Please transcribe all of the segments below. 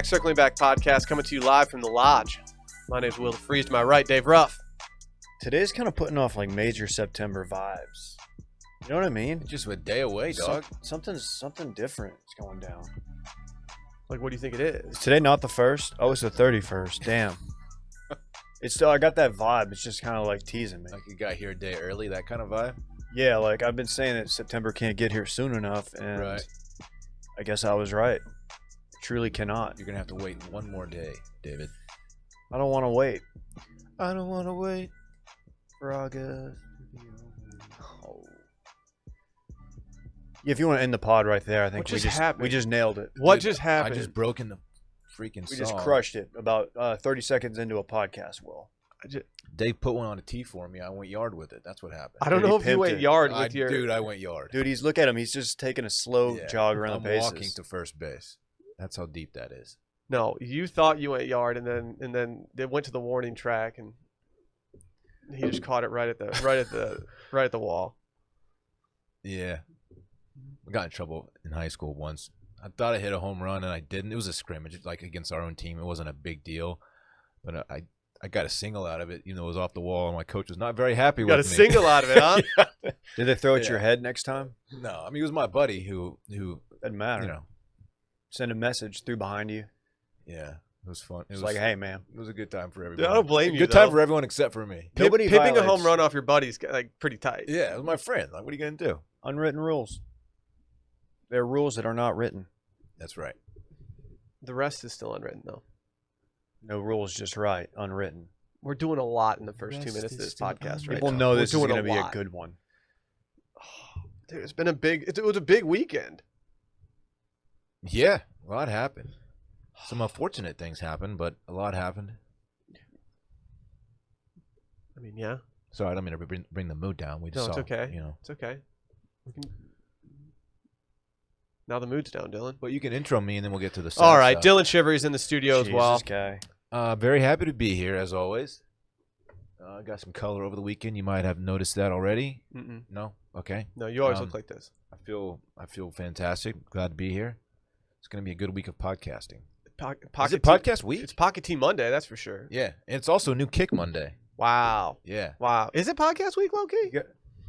back. Circling Back podcast coming to you live from the Lodge. My name's Will Freeze. To my right, Dave Ruff. Today's kind of putting off like major September vibes. You know what I mean? Just a day away, dog. Something different is going down. Like, what do you think it is? Is today not the 1st? Oh, it's the 31st. Damn. It's still, I got that vibe. It's just kind of like teasing me. Like you got here a day early, that kind of vibe? Yeah, like I've been saying that September can't get here soon enough, and Right. I guess I was right. It truly cannot. You're going to have to wait one more day, David. I don't want to wait. I don't want to wait. For August. Oh. Yeah, if you want to end the pod right there, I think What just happened? we just nailed it. What Dude, just happened? I just broke in the freaking We song. just crushed it about 30 seconds into a podcast, Will. Dave put one on a tee for me. I went yard with it. That's what happened. I don't Dude, know he if you pimped went it. yard with your... Dude, I went yard. Dude, look at him. He's just taking a slow Yeah, jog around I'm the bases. walking to first base. That's how deep that is. No, you thought you went yard, and then they went to the warning track, and he just caught it right at the wall. Yeah. I got in trouble in high school once. I thought I hit a home run, and I didn't. It was a scrimmage, like against our own team. It wasn't a big deal. But I got a single out of it. You know, it was off the wall, and my coach was not very happy with me. Got a single out of it, huh? Yeah. Did they throw it at Yeah. your head next time? No, I mean, it was my buddy who Doesn't matter. you know, Send a message through behind you. yeah, it was fun. It's like, hey, man. It was a good time for Dude, everyone. I don't blame you. Good though. time for everyone except for me. Nobody Pipping a violates home run off your buddy's like pretty tight. Yeah, it was my friend. Like, what are you gonna do? Unwritten rules. There are rules that are not written. That's right. The rest is still unwritten, though. No rules, just right. Unwritten. We're doing a lot in the first Rest 2 minutes of is this still podcast right People now. know We're this is doing going to be a lot. good one. Dude, it's been a big. It was a big weekend. Yeah, a lot happened. Some unfortunate things happened, but a lot happened. I mean, yeah, Sorry, I don't mean to bring the mood down. We just No, it's saw, okay. You know, it's okay. We can... Now the mood's down, Dylan. but you can intro me, and then we'll get to the. Sad All right, stuff. Dylan Shivery's in the studio as well. Jesus, guy. Very happy to be here as always. Got some color over the weekend. You might have noticed that already. Mm-mm. No, okay. No, you always Um, look like this. I feel fantastic. Glad to be here. It's going to be a good week of podcasting. Is it podcast week? It's Pocket Tea Monday, that's for sure. Yeah, and it's also New Kick Monday. Wow. Yeah, Wow. Is it podcast week, Loki?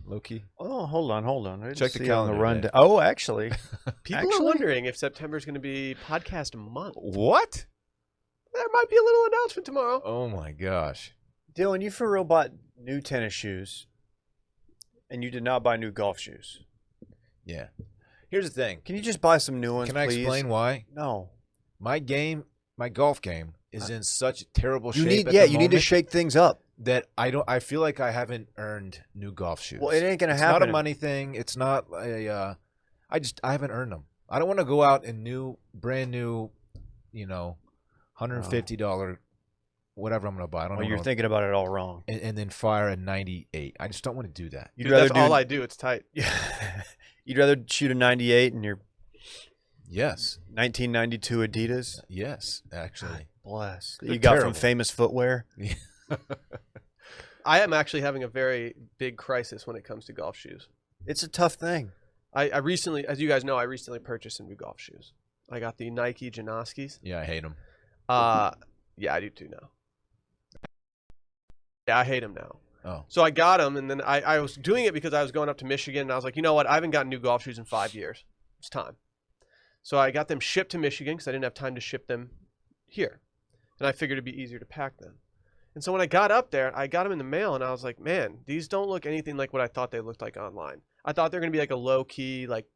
low key. Oh, hold on. I didn't Check the see it on calendar run. today. Oh, actually. People are wondering if September's going to be podcast month. What? There might be a little announcement tomorrow. Oh my gosh. Dylan, you for real bought new tennis shoes, and you did not buy new golf shoes. Yeah. Here's the thing. Can you just buy some new ones, Can I please? explain why? No. My golf game is in such terrible shape. You need, at yeah, the you need to moment shake things up. that I feel like I haven't earned new golf shoes. Well, it ain't gonna It's happen. not a money thing. It's not a. I haven't earned them. I don't want to go out and brand new, $150 whatever I'm gonna buy. I don't Well, know. you're thinking about it all wrong. and then fire a 98. I just don't want to do that. You'd Dude, rather that's all I do. It's tight. You'd rather shoot a 98 in your Yes. 1992 Adidas. Yes. Actually. Bless. That They're you got terrible. from Famous Footwear. I am actually having a very big crisis when it comes to golf shoes. It's a tough thing. I recently, as you guys know, I recently purchased some new golf shoes. I got the Nike Janoskis. Yeah, I hate them. Yeah, I do too now. Yeah, I hate them now. Oh. So I got them, and then I was doing it because I was going up to Michigan, and I was like, you know what? I haven't gotten new golf shoes in 5 years. It's time. So I got them shipped to Michigan because I didn't have time to ship them here. And I figured it'd be easier to pack them. And so when I got up there, I got them in the mail, and I was like, man, these don't look anything like what I thought they looked like online. I thought they were going to be like a low-key, like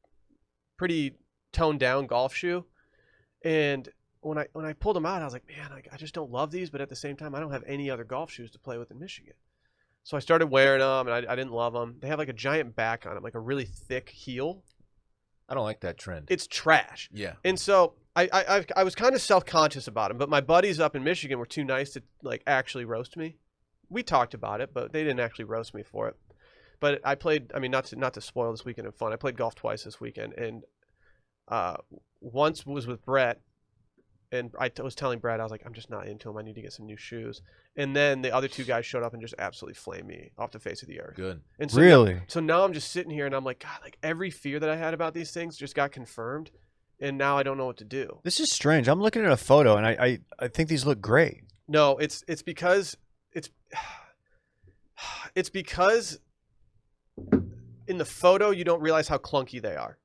pretty toned-down golf shoe. And when I pulled them out, I was like, man, I just don't love these, but at the same time, I don't have any other golf shoes to play with in Michigan. So I started wearing them, and I didn't love them. They have like a giant back on them, like a really thick heel. I don't like that trend. It's trash. Yeah. And so I was kind of self-conscious about them, but my buddies up in Michigan were too nice to like actually roast me. We talked about it, but they didn't actually roast me for it. But I played, I mean, not to spoil this weekend of fun, I played golf twice this weekend, and once was with Brett, and I was telling Brad, I was like, I'm just not into them. I need to get some new shoes. And then the other two guys showed up and just absolutely flamed me off the face of the earth. Good. And so Really? So now I'm just sitting here and I'm like, God, like every fear that I had about these things just got confirmed. and now I don't know what to do. This is strange. I'm looking at a photo, and I think these look great. No, it's because it's because in the photo you don't realize how clunky they are.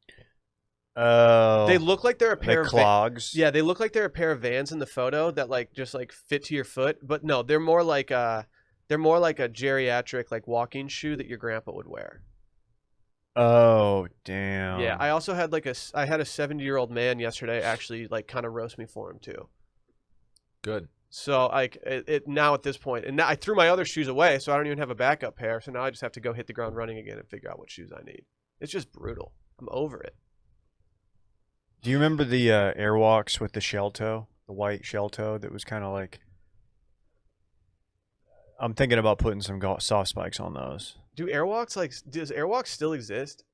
Oh, They look like they're a pair like of clogs. yeah, they look like they're a pair of Vans in the photo that like just like fit to your foot, but no, they're more like a geriatric like walking shoe that your grandpa would wear. Oh, damn. Yeah, I also had I had a 70-year-old man yesterday actually like kind of roast me for him too. Good. So like it now at this point, and now I threw my other shoes away, so I don't even have a backup pair. So now I just have to go hit the ground running again and figure out what shoes I need. It's just brutal. I'm over it. Do you remember the Airwalks with the shell toe, the white shell toe that was kind of like? I'm thinking about putting some soft spikes on those. Does Airwalks still exist?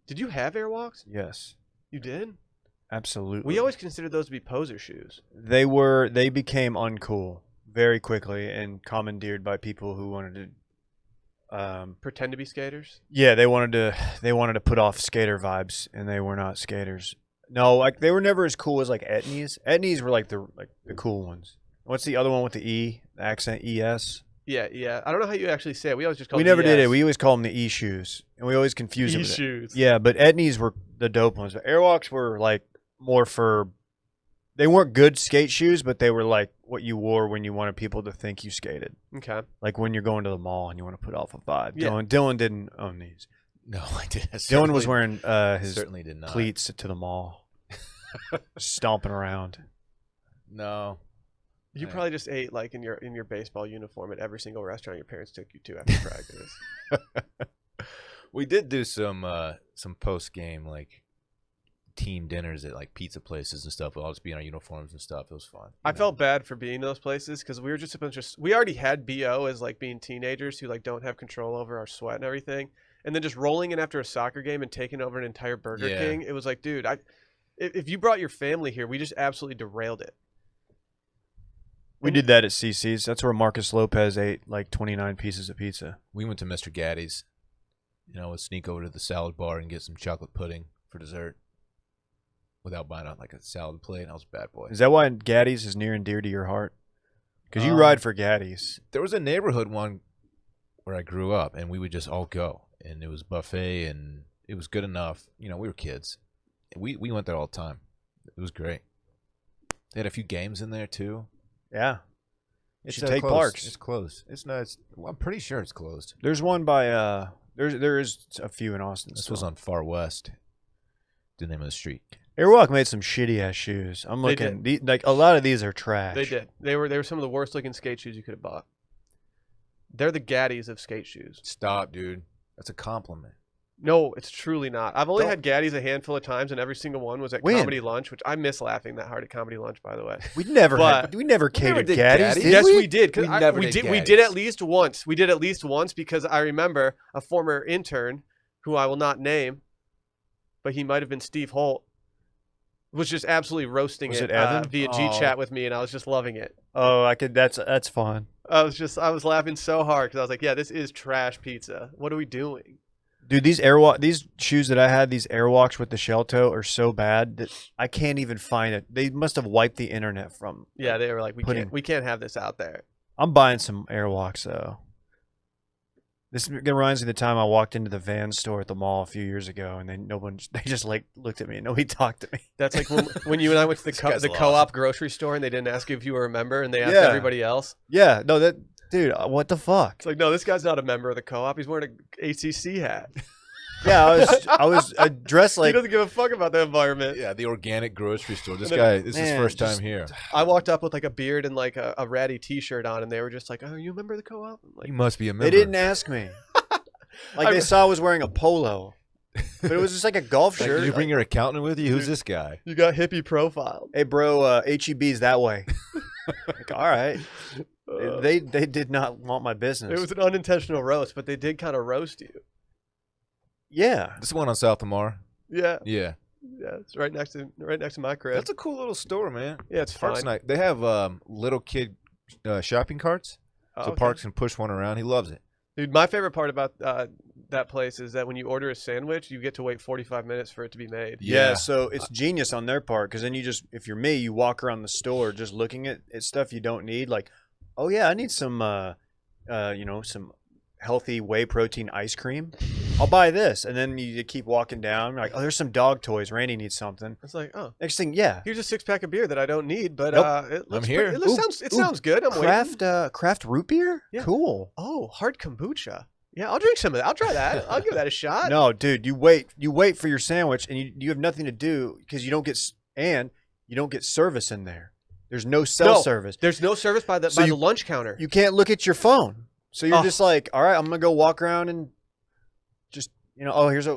Did you have Airwalks? Yes, You did? absolutely. We always considered those to be poser shoes. They became uncool very quickly and commandeered by people who wanted to Pretend to be skaters? yeah, they wanted to put off skater vibes, and they were not skaters. No, like they were never as cool as like Etnies. Etnies were like the cool ones. What's the other one with the E, the accent ES? Yeah. I don't know how you actually say it. We always just call We them never did it. ES. We always call them the E shoes, and we always confuse it with it. shoes. Yeah, but Etnies were the dope ones. But Airwalks were like more for. They weren't good skate shoes, but they were like what you wore when you wanted people to think you skated. Okay. Like when you're going to the mall and you want to put off a vibe. Yeah. Dylan didn't own these. No, I did. Dylan was wearing his certainly did not. cleats to the mall, stomping around. No. You Yeah. probably just ate like in your baseball uniform at every single restaurant your parents took you to after practice. We did do some post game like team dinners at like pizza places and stuff. We'll all just be in our uniforms and stuff. It was fun. I felt bad for being in those places because we were just a bunch of we already had BO as like being teenagers who like don't have control over our sweat and everything, and then just rolling in after a soccer game and taking over an entire Burger Yeah. King. It was like, dude, if you brought your family here, we just absolutely derailed it. We did that at CC's. That's where Marcus Lopez ate like 29 pieces of pizza. We went to Mr. Gaddy's. We'd sneak over to the salad bar and get some chocolate pudding for dessert without buying out like a salad plate. I was a bad boy. Is that why Gaddy's is near and dear to your heart? Because you ride for Gaddy's. There was a neighborhood one where I grew up, and we would just all go, and it was buffet, and it was good enough. We were kids. We went there all the time. It was great. They had a few games in there too. Yeah. It should take Parks. It's closed. Well, I'm pretty sure it's closed. There's one by there is a few in Austin. This still. was on Far West. The name of the street. Airwalk made some shitty ass shoes. I'm They looking like a lot of these are trash. They did. They were some of the worst looking skate shoes you could have bought. They're the Gaddies of skate shoes. Stop, dude. That's a compliment. No, it's truly not. I've only Don't- had Gaddies a handful of times, and every single one was at When? Comedy Lunch, which I miss laughing that hard at Comedy Lunch, by the way. We never But- catered did Gaddy's. Gaddy's. Did Yes, we? we did. 'Cause We never we did did. We did Gaddies. at least once. We did at least once because I remember a former intern, who I will not name, but he might have been Steve Holt, was just absolutely roasting Was it it Evan? via Oh. G chat with me, and I was just loving it. Oh, I could. That's fun, I was laughing so hard because I was like, yeah, this is trash pizza. What are we doing? dude. These shoes that I had, these Airwalks with the shell toe, are so bad that I can't even find it. They must have wiped the internet from. Yeah, they were like, Pudding. we can't have this out there. I'm buying some Airwalks though. This reminds me of the time I walked into the Van store at the mall a few years ago, and they just like looked at me and nobody talked to me. That's like when you and I went to This guy's the lost. co-op grocery store and they didn't ask you if you were a member and they asked Yeah. everybody else. Yeah, no, that dude, what the fuck? It's like, no, this guy's not a member of the co-op. He's wearing a ACC hat. Yeah, I was dressed He like doesn't give a fuck about the environment. Yeah, the organic grocery store. This And guy, this is man, his first just- time here. I walked up with like a beard and like a ratty T-shirt on, and they were just like, "Oh, are you a member of the co-op?" I'm like, You must be a member. they didn't ask me. Like they saw I was wearing a polo, but it was just like a golf Like, shirt. did you bring your accountant with you? Who's this guy? "You got hippie profile." Hey, bro, HEB's that way. Like, all right. Uh, They did not want my business. it was an unintentional roast, but they did kind of roast you. yeah. This one on South Lamar. Yeah, Yeah, it's right next to my crib. that's a cool little store, man. Yeah, it's Parks fine. night. They have little kid shopping carts, so Okay. Parks can push one around. He loves it. Dude, my favorite part about that place is that when you order a sandwich, you get to wait 45 minutes for it to be made. Yeah, so it's genius on their part because then you just, if you're me, you walk around the store just looking at stuff you don't need. Like, oh yeah, I need some, some healthy whey protein ice cream. I'll buy this, and then you keep walking down. You're like, oh, there's some dog toys. Randy needs something. It's like, oh, Next thing, yeah, here's a 6-pack of beer that I don't need, but Nope. it looks I'm here. It sounds good. I'm waiting. craft root beer. Yeah. Cool. Oh, hard kombucha. Yeah, I'll drink some of that. I'll try that. I'll give that a shot. No, dude, you wait for your sandwich, and you have nothing to do because you don't get service in there. There's no service. There's no service by the lunch counter. You can't look at your phone, so you're Oh. just like, all right, I'm gonna go walk around and just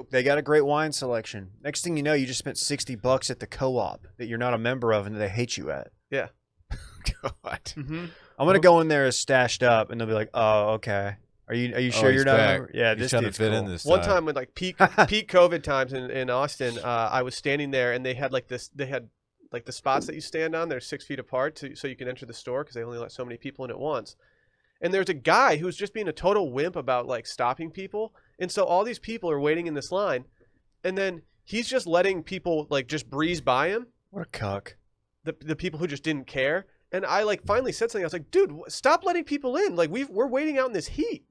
they got a great wine selection. Next thing you know, you just spent $60 at the co-op that you're not a member of and they hate you at. Yeah. God. Mm-hmm. I'm gonna go in there as stashed up, and they'll be like, oh, okay. Are you sure he's you're not? back. A member? Yeah, He's this trying to dude's fit cool. in this One time with like peak COVID times in Austin, I was standing there and they had like the spots that you stand on. They're 6 feet apart so you can enter the store because they only let so many people in at once. And there's a guy who's just being a total wimp about like stopping people. And so all these people are waiting in this line, and then he's just letting people like just breeze by him. What a cuck. The people who just didn't care. And I like finally said something. I was like, dude, stop letting people in. Like we're waiting out in this heat.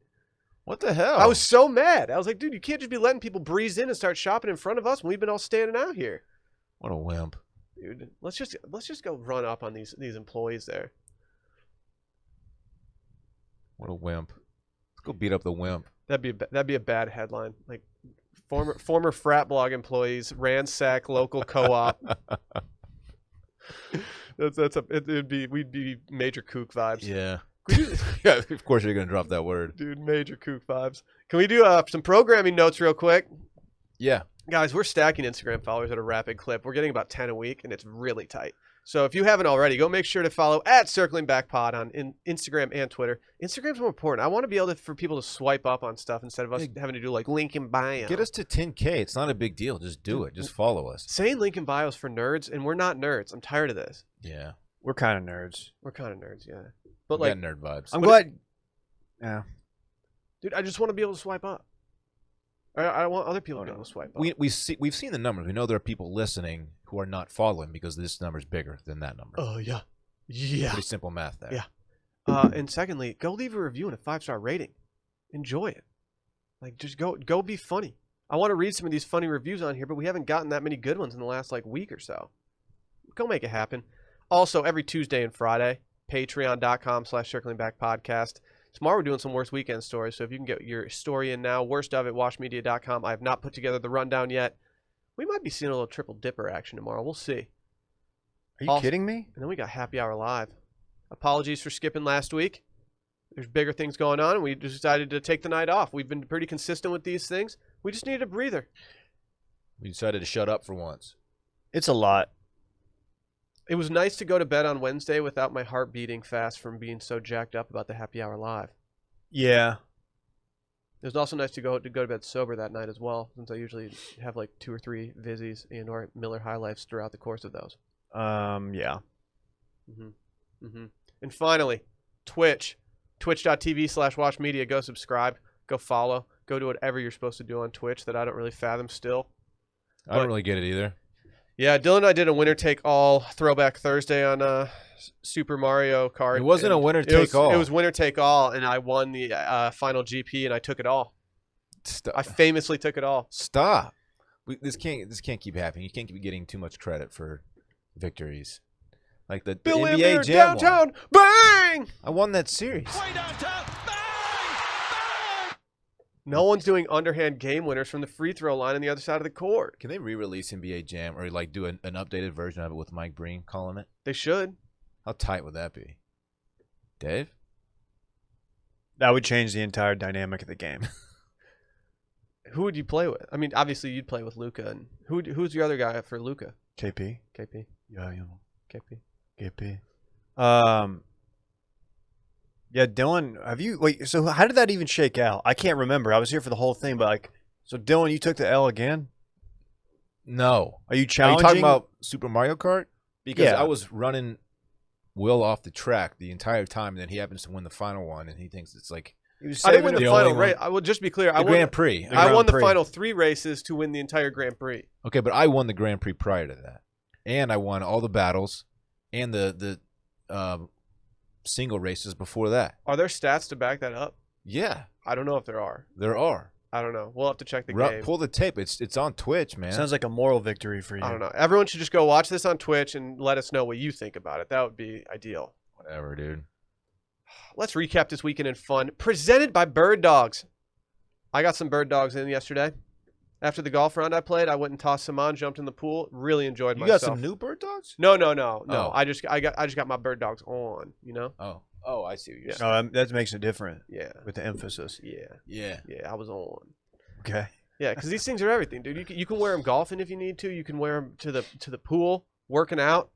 What the hell? I was so mad. I was like, dude, you can't just be letting people breeze in and start shopping in front of us when we've been all standing out here. What a wimp. Dude, let's just go run up on these employees there. What a wimp. Let's go beat up the wimp. That'd be a bad headline. Like former frat blog employees ransack local co-op. We'd be major kook vibes. Yeah. Yeah, of course you're gonna drop that word. Dude, major kook vibes. Can we do some programming notes real quick? Yeah. Guys, we're stacking Instagram followers at a rapid clip. We're getting about 10 a week, and it's really tight. So if you haven't already, go make sure to follow @CirclingBackPod on Instagram and Twitter. Instagram's more important. I want to be able for people to swipe up on stuff instead of us having to do like link in bio. Get us to 10K. It's not a big deal. Just do it. Just follow us. Saying link in bio is for nerds, and we're not nerds. I'm tired of this. Yeah. We're kind of nerds. We're kind of nerds, yeah. But We like, got nerd vibes. I'm glad. Yeah. dude, I just want to be able to swipe up. I want other people to be able to swipe up. We've seen the numbers. We know there are people listening who are not following because this number is bigger than that number. Oh yeah, yeah. Pretty simple math there. Yeah. And secondly, go leave a review and a 5-star rating. Enjoy it. Like, just go be funny. I want to read some of these funny reviews on here, but we haven't gotten that many good ones in the last like week or so. Go make it happen. Also, every Tuesday and Friday, patreon.com/circlingbackpodcast. Tomorrow we're doing some Worst Weekend stories, so if you can get your story in now, worstof@washmedia.com. I have not put together the rundown yet. We might be seeing a little triple dipper action tomorrow. We'll see. Are you kidding me? And then we got Happy Hour Live. Apologies for skipping last week. There's bigger things going on, and we decided to take the night off. We've been pretty consistent with these things. We just needed a breather. We decided to shut up for once. It's a lot. It was nice to go to bed on Wednesday without my heart beating fast from being so jacked up about the Happy Hour Live. Yeah. It was also nice to go to bed sober that night as well, since I usually have like 2 or 3 Vizzies and or Miller High Lifes throughout the course of those. Yeah. And finally, Twitch. Twitch.tv/WatchMedia. Go subscribe. Go follow. Go do whatever you're supposed to do on Twitch that I don't really fathom still. I don't really get it either. Yeah, Dylan and I did a winner take all Throwback Thursday on Super Mario Kart. It wasn't a winner take all. It was winner take all, and I won the final GP, and I took it all. I famously took it all. Stop. This can't keep happening. You can't keep getting too much credit for victories. Like the Bill NBA Lambier, Jam downtown, one. bang! I won that series. Way downtown, bang! No one's doing underhand game winners from the free throw line on the other side of the court. Can they re-release NBA Jam or like do an updated version of it with Mike Breen calling it? They should. How tight would that be? Dave? That would change the entire dynamic of the game. Who would you play with? I mean, obviously you'd play with Luca, and who's your other guy for Luca? KP. KP. Yeah, you know. KP. KP. Yeah, Dylan, wait, so how did that even shake out? I can't remember. I was here for the whole thing, but like, so Dylan, you took the L again? No. Are you Are challenging? you talking about Super Mario Kart? Because Yeah. I was running Will off the track the entire time, and then he happens to win the final one, and he thinks it's like He was I didn't win saving the the final only race. one. I will just be clear. The Grand Prix. The I won Grand the Prix. final 3 races to win the entire Grand Prix. Okay, but I won the Grand Prix prior to that, and I won all the battles and the single races before that. Are there stats to back that up? Yeah, I don't know if there are. there are. I don't know. We'll have to check the game. Pull the tape. It's on Twitch, man. Sounds like a moral victory for you. I don't know. Everyone should just go watch this on Twitch and let us know what you think about it. That would be ideal. Whatever, dude. Let's recap this weekend in fun. Presented by Bird Dogs. I got some Bird Dogs in yesterday. After the golf round I played, I went and tossed some on, jumped in the pool, really enjoyed You myself. got some new bird dogs? No. Oh. I just got my Bird Dogs on, you know? Oh, I see what you're Yeah. saying. That makes it different Yeah. with the emphasis. Yeah. Yeah. Yeah, I was on. Okay. Yeah, because these things are everything, dude. You can wear them golfing if you need to. You can wear them to the pool, working out,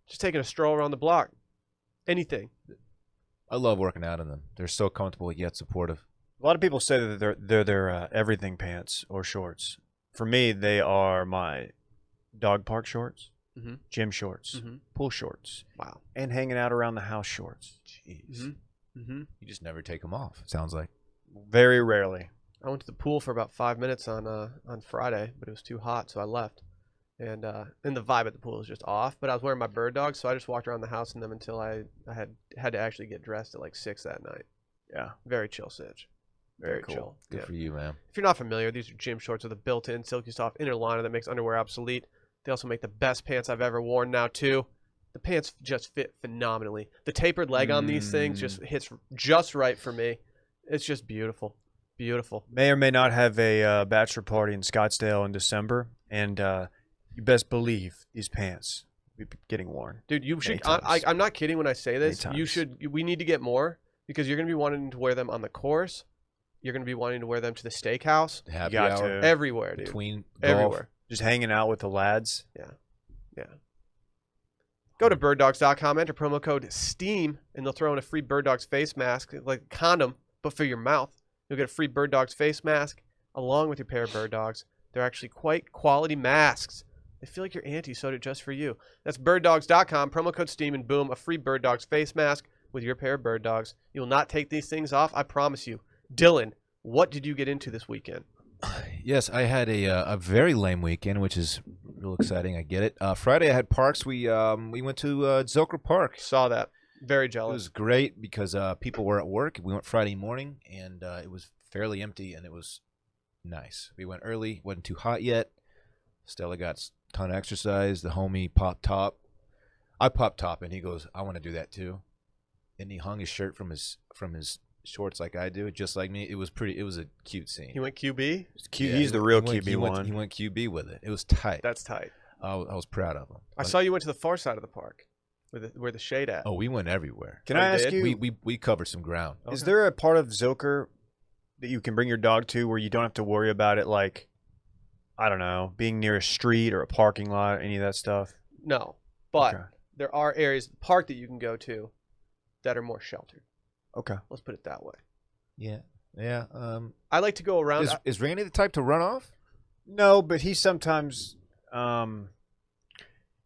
just taking a stroll around the block. Anything. I love working out in them. They're so comfortable yet supportive. A lot of people say that they're their everything pants or shorts. For me, they are my dog park shorts, Mhm. gym shorts, Mm-hmm. pool shorts, Wow. and hanging out around the house shorts. Jeez. Mm-hmm. You just never take them off, it sounds like. Very rarely. I went to the pool for about 5 minutes on Friday, but it was too hot, so I left. And the vibe at the pool was just off. But I was wearing my Bird Dogs, so I just walked around the house in them until I had to actually get dressed at like 6 that night. Yeah. Very chill sitch. Very cool. chill. Good Yeah. for you, man. If you're not familiar, these are gym shorts with a built-in silky soft inner liner that makes underwear obsolete. They also make the best pants I've ever worn now too. The pants just fit phenomenally. The tapered leg on these things just hits just right for me. It's just beautiful. Beautiful. May or may not have a bachelor party in Scottsdale in December, and you best believe these pants will be getting worn. Dude, you should. Many times. I'm not kidding when I say this. Many You times. should. We need to get more because you're going to be wanting to wear them on the course. You're going to be wanting to wear them to the steakhouse. The happy got hour to. Everywhere, dude. between golf. Everywhere. Just hanging out with the lads. Yeah. Go to birddogs.com, enter promo code STEAM, and they'll throw in a free Bird Dogs face mask, like a condom, but for your mouth. You'll get a free Bird Dogs face mask along with your pair of Bird Dogs. They're actually quite quality masks. They feel like your auntie sewed it just for you. That's birddogs.com, promo code STEAM, and boom, a free Bird Dogs face mask with your pair of Bird Dogs. You will not take these things off, I promise you. Dylan, what did you get into this weekend? Yes, I had a very lame weekend, which is real exciting. I get it. Friday I had parks. We went to Zilker Park. Saw that. Very It jealous. was great because people were at work. We went Friday morning, and it was fairly empty, and it was nice. We went early. Wasn't too hot yet. Stella got a ton of exercise. The homie popped top. I popped top, and he goes, "I want to do that too." And he hung his shirt from his shorts like I do, just like me. It was pretty. It was a cute scene. He went QB? Yeah, He's the real he went- QB he went- one. He went QB with it. It was tight. That's tight. I was proud of him. I saw you went to the far side of the park where the shade at. Oh, we went everywhere. Can Oh, I you ask did? you, We covered some ground. is there a part of Zilker that you can bring your dog to where you don't have to worry about it, like, I don't know, being near a street or a parking lot, any of that stuff? No, but Okay. there are areas of the park that you can go to that are more sheltered. Okay. Let's put it that way. Yeah. Yeah. I like to go around. Is Randy the type to run off? No, but he sometimes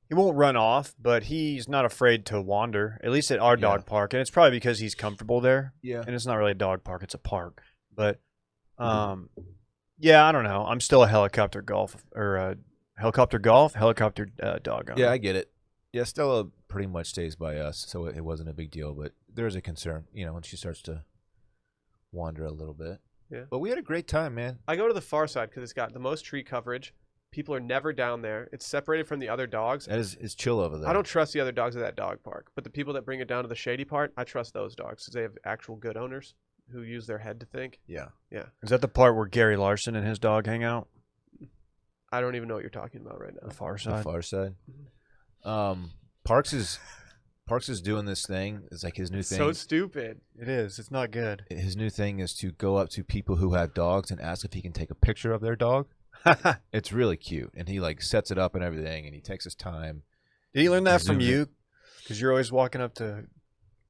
he won't run off, but he's not afraid to wander, at least at our dog Yeah. park. And it's probably because he's comfortable there. Yeah. And it's not really a dog park, it's a park. But yeah, I don't know. I'm still a helicopter dog owner. Yeah, I get it. Yeah, Stella pretty much stays by us, so it wasn't a big deal. But there's a concern, when she starts to wander a little bit. Yeah. But we had a great time, man. I go to the far side because it's got the most tree coverage. People are never down there. It's separated from the other dogs. That is chill over there. I don't trust the other dogs at that dog park, but the people that bring it down to the shady part, I trust those dogs because they have actual good owners who use their head to think. Yeah. Is that the part where Gary Larson and his dog hang out? I don't even know what you're talking about right now. The far The side? far side. Parks is doing this thing. It's like his new thing. So stupid. It is. It's not good. His new thing is to go up to people who have dogs and ask if he can take a picture of their dog. It's really cute, and he like sets it up and everything, and he takes his time. Did he learn that from Zoom in. you? Because you're always walking up to...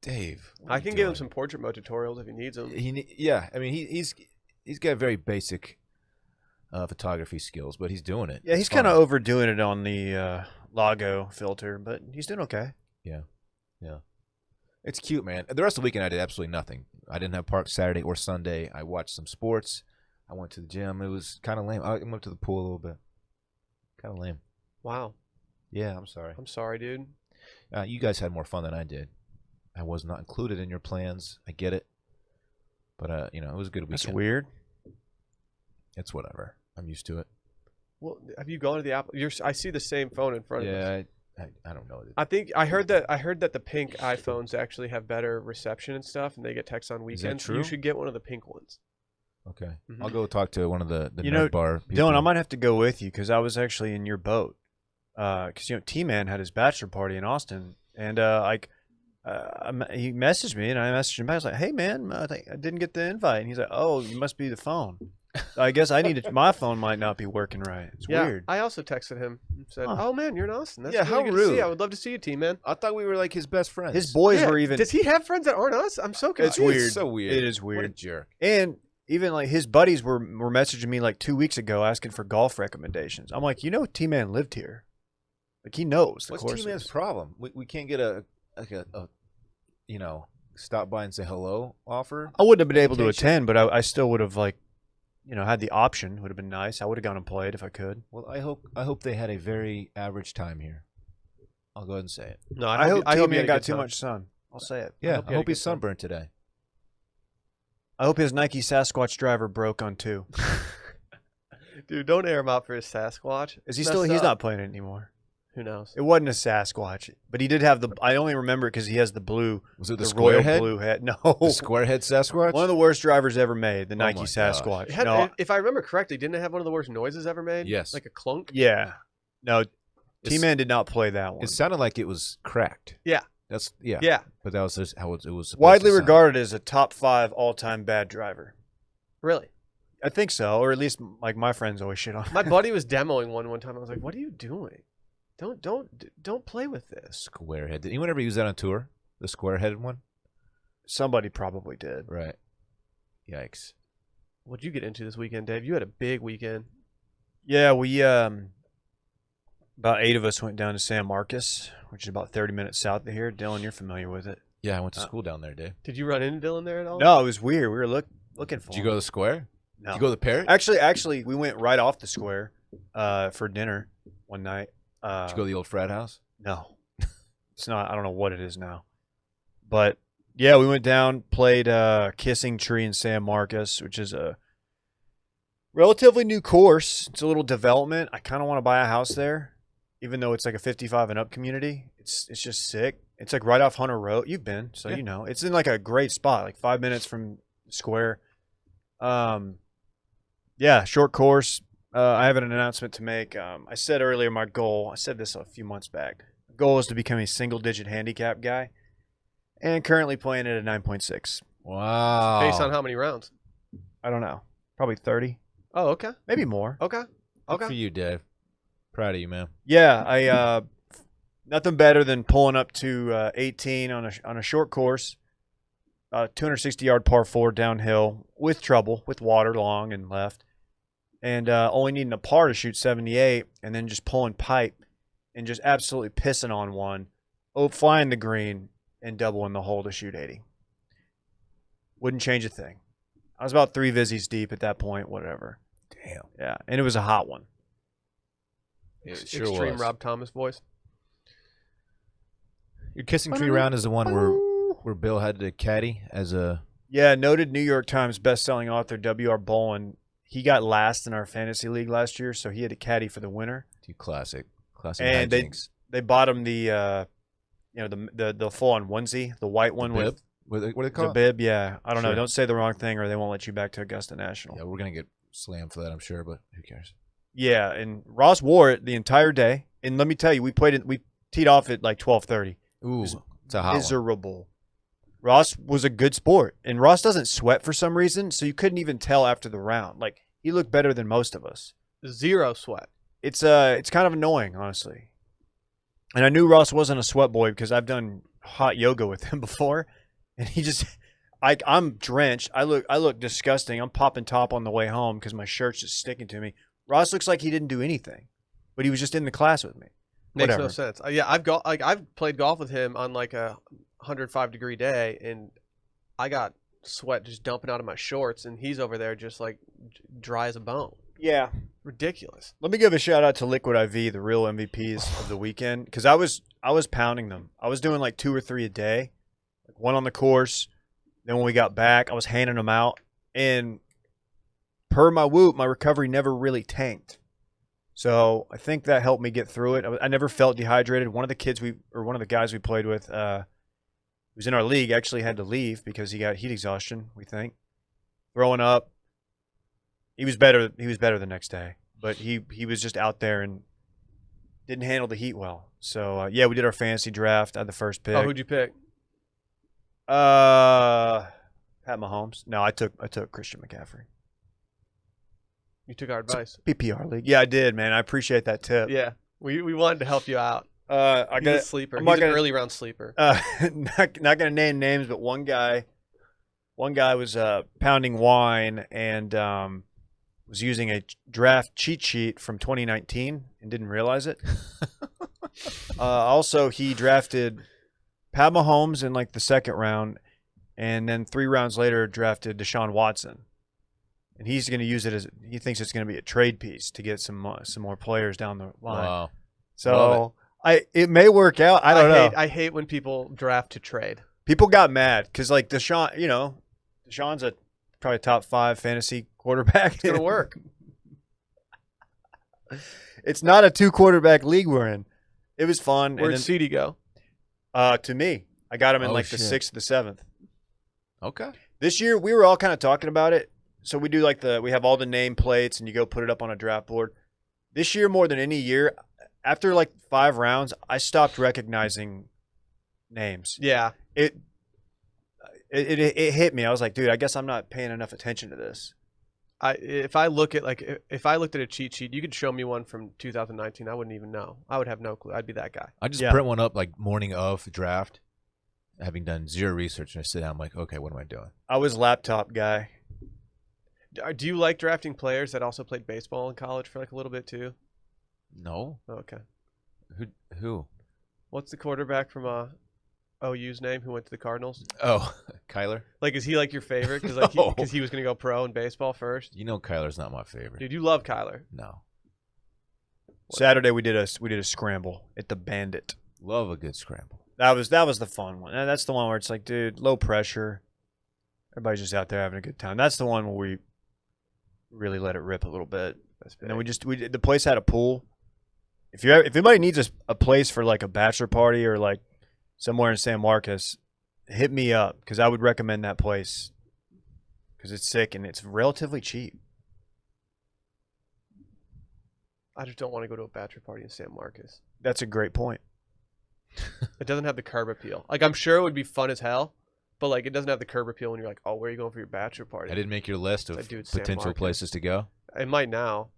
Dave, what I are you can give him doing? some portrait mode tutorials if he needs them. Yeah, I mean he's got very basic photography skills, but he's doing it. Yeah, he's It's kind of fun. overdoing it on the Lago filter, but he's doing okay. It's cute, man. The rest of the weekend I did absolutely nothing. I didn't have park Saturday or Sunday. I watched some sports. I went to the gym. It was kind of lame. I went to the pool a little bit. Kind of lame. Wow. Yeah, I'm sorry. I'm sorry, dude. You guys had more fun than I did. I was not included in your plans. I get it. But, it was a good weekend. That's weird. It's whatever. I'm used to it. Well, have you gone to the Apple? I see the same phone in front of us. Yeah, I don't know. I heard that the pink iPhones actually have better reception and stuff, and they get texts on weekends. true? You should get one of the pink ones. Okay. Mhm. I'll go talk to one of the You know, nerd bar people. Dylan, I might have to go with you because I was actually in your boat. Because T-Man had his bachelor party in Austin, and he messaged me, and I messaged him back. I was like, "Hey, man, I didn't get the invite." And he's like, "Oh, you must be the phone." I guess my phone might not be working right. It's weird. I also texted him and said, Huh. "Oh man, you're in Austin. That's Yeah, really how good to see. rude. I would love to see you, T-Man." I thought we were like his best friends. His boys Yeah, were even. Does he have friends that aren't us? I'm so confused. It's weird. So weird. It is What a weird. jerk. And even like his buddies were messaging me like 2 weeks ago asking for golf recommendations. I'm like, T-Man lived here. Like he knows the What's courses. T-Man's problem? We can't get a stop by and say hello offer. I wouldn't have been able to Invitation. attend, but I still would have had the option. Would have been nice. I would have gone and played if I could. Well, I hope they had a very average time here. I'll go ahead and say it. No, I hope you had T-Man a got good too time. much sun. I'll say it. Yeah, hope I you had a hope he's good time. sunburned today. I hope his Nike Sasquatch driver broke on 2. Dude, don't air him out for his Sasquatch. Is he Messed still? He's up. not playing it anymore. Who knows? It wasn't a Sasquatch, but he did have the. I only remember it because he has the blue, Was it the, the square royal head? blue head. No, The square head Sasquatch? one of the worst drivers ever made. The Nike my gosh. Sasquatch. It had, No, if I remember correctly, didn't it have one of the worst noises ever made? Yes. Like a clunk? yeah, no. It's- T-Man did not play that one. It sounded like it was cracked. Yeah. Yeah. Yeah. But that was just how it was supposed Widely to sound. regarded as a top 5 all-time bad driver. Really? I think so, or at least like my friends always shit on. My buddy was demoing one time. I was like, "What are you doing? Don't play with this." Square head. Did anyone ever use that on tour? The square headed one? Somebody probably did. Right. Yikes. What'd you get into this weekend, Dave? You had a big weekend. Yeah, we about 8 of us went down to San Marcos, which is about 30 minutes south of here. Dylan, you're familiar with it. Yeah, I went to school down there, Dave. Did you run into Dylan there at all? No, it was weird. We were looking for Did you him. go to the square? No. Did you go to the parrot? Actually, we went right off the square for dinner one night. Did you go to the old frat house? No, it's not. I don't know what it is now, but yeah, we went down, played Kissing Tree in San Marcos, which is a relatively new course. It's a little development. I kind of want to buy a house there, even though it's like a 55 and up community. It's just sick. It's like right off Hunter Road. You've been, so Yeah. you know. It's in like a great spot, like 5 minutes from the square. Yeah, short course. I have an announcement to make. I said earlier my goal, I said this a few months back. The goal is to become a single-digit handicap guy, and currently playing at a 9.6. Wow. Based on how many rounds? I don't know. Probably 30, Oh, okay. maybe more. Okay. Good for Okay. you, Dave. Proud of you, man. Yeah, I nothing better than pulling up to 18 on a short course, 260-yard par 4 downhill with trouble, with water long and left, and only needing a par to shoot 78, and then just pulling pipe and just absolutely pissing on one, flying the green and doubling the hole to shoot 80. Wouldn't change a thing. I was about 3 vizzies deep at that point, whatever. Damn. Yeah, and it was a hot one. It sure Extreme was. Rob Thomas voice. Your kissing tree round is the one where Bill had to caddy as a. Yeah, noted New York Times best-selling author W.R. Bolin. He got last in our fantasy league last year, so he had a caddy for the winner. Classic And hijinks. they bought him the the full-on onesie, the white one Bib? with What are they the called? bib. Yeah, I don't know. Sure. Don't say the wrong thing, or they won't let you back to Augusta National. Yeah, we're gonna get slammed for that, I'm sure, but who cares? Yeah, and Ross wore it the entire day. And let me tell you, we teed off at like 12:30. Ooh, it's a hot one. Miserable. Ross was a good sport, and Ross doesn't sweat for some reason, so you couldn't even tell after the round. Like he looked better than most of us. Zero sweat. It's kind of annoying, honestly. And I knew Ross wasn't a sweat boy because I've done hot yoga with him before, and he just, I'm drenched. I look disgusting. I'm popping top on the way home because my shirt's just sticking to me. Ross looks like he didn't do anything, but he was just in the class with me. Makes Whatever. no sense. Yeah, I've played golf with him on like a 105-degree day, and I got sweat just dumping out of my shorts, and he's over there just like dry as a bone. Yeah. Ridiculous. Let me give a shout out to Liquid IV, the real MVPs of the weekend, because I was pounding them. I was doing like 2 or 3 a day, like one on the course. Then when we got back, I was handing them out, and per my whoop, my recovery never really tanked. So I think that helped me get through it. I never felt dehydrated. One of the guys we played with, who was in our league, actually had to leave because he got heat exhaustion. We think throwing up. He was better. He was better the next day, but he was just out there and didn't handle the heat well. So yeah, we did our fantasy draft. I had the first pick. Oh, who'd you pick? Pat Mahomes. No, I took Christian McCaffrey. You took our advice. PPR league. Yeah, I did, man. I appreciate that tip. Yeah, we wanted to help you out. I He's got a sleeper. He's an early round sleeper. not gonna name names, but one guy was pounding wine and was using a draft cheat sheet from 2019 and didn't realize it. Also, he drafted Pat Mahomes in like the second round, and then 3 rounds later drafted Deshaun Watson. And he's going to use it he thinks it's going to be a trade piece to get some more players down the line. Wow. So it may work out. I don't know. I hate when people draft to trade. People got mad because like Deshaun's a probably top 5 fantasy quarterback. It's gonna work. It's not a 2-quarterback league we're in. It was fun. Where'd CD go? To me, I got him in the shit. 6th or the 7th. Okay. This year we were all kind of talking about it. So we do we have all the name plates and you go put it up on a draft board. This year more than any year, after like 5 rounds, I stopped recognizing names. Yeah. It hit me. I was like, dude, I guess I'm not paying enough attention to this. If I looked at a cheat sheet, you could show me one from 2019. I wouldn't even know. I would have no clue. I'd be that guy. I just print one up like morning of draft, having done 0 research, and I sit down. I'm like, okay, what am I doing? I was laptop guy. Do you like drafting players that also played baseball in college for like a little bit too? No. Oh, okay. Who? What's the quarterback from OU's name who went to the Cardinals? Oh, Kyler. Like, is he like your favorite? Because No. he was gonna go pro in baseball first. You know, Kyler's not my favorite. Dude, you love Kyler. No. Saturday we did a scramble at the Bandit. Love a good scramble. That was the fun one. And that's the one where it's like, dude, low pressure. Everybody's just out there having a good time. That's the one where we really let it rip a little bit. And then the place had a pool. If anybody needs a place for like a bachelor party or like somewhere in San Marcos, hit me up because I would recommend that place because it's sick and it's relatively cheap. I just don't want to go to a bachelor party in San Marcos. That's a great point. It doesn't have the curb appeal. Like, I'm sure it would be fun as hell, but like it doesn't have the curb appeal when you're like, oh, where are you going for your bachelor party? I didn't make your list of San potential Marcos. places to go. It might now.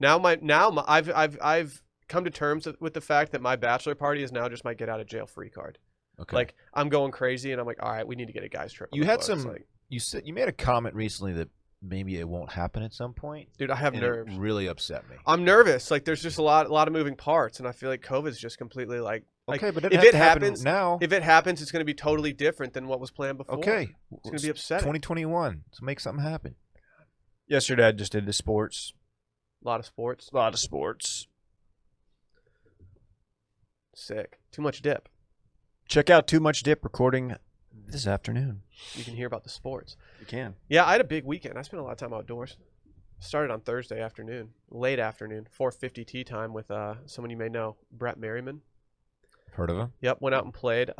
I've come to terms with the fact that my bachelor party is now just my get out of jail free card. Okay. Like, I'm going crazy and I'm like, all right, we need to get a guy's trip. on You the had books. some. Like, You made a comment recently that maybe it won't happen at some point. dude, I have And nerves. it really upset me. I'm nervous. Like, there's just a lot of moving parts, and I feel like COVID's just completely like. Okay, but if it happens now. if it happens, it's going to be totally different than what was planned before. Okay, It's going to be upsetting. 2021. So make something happen. Yesterday I just did the sports. A lot of sports. A lot of sports. Sick. Too much dip. Check out Too Much Dip recording this afternoon. You can hear about the sports. You can. Yeah, I had a big weekend. I spent a lot of time outdoors. Started on Thursday afternoon, late afternoon, 4:50 tea time with someone you may know, Brett Merriman. Heard of him? Yep, went out and played.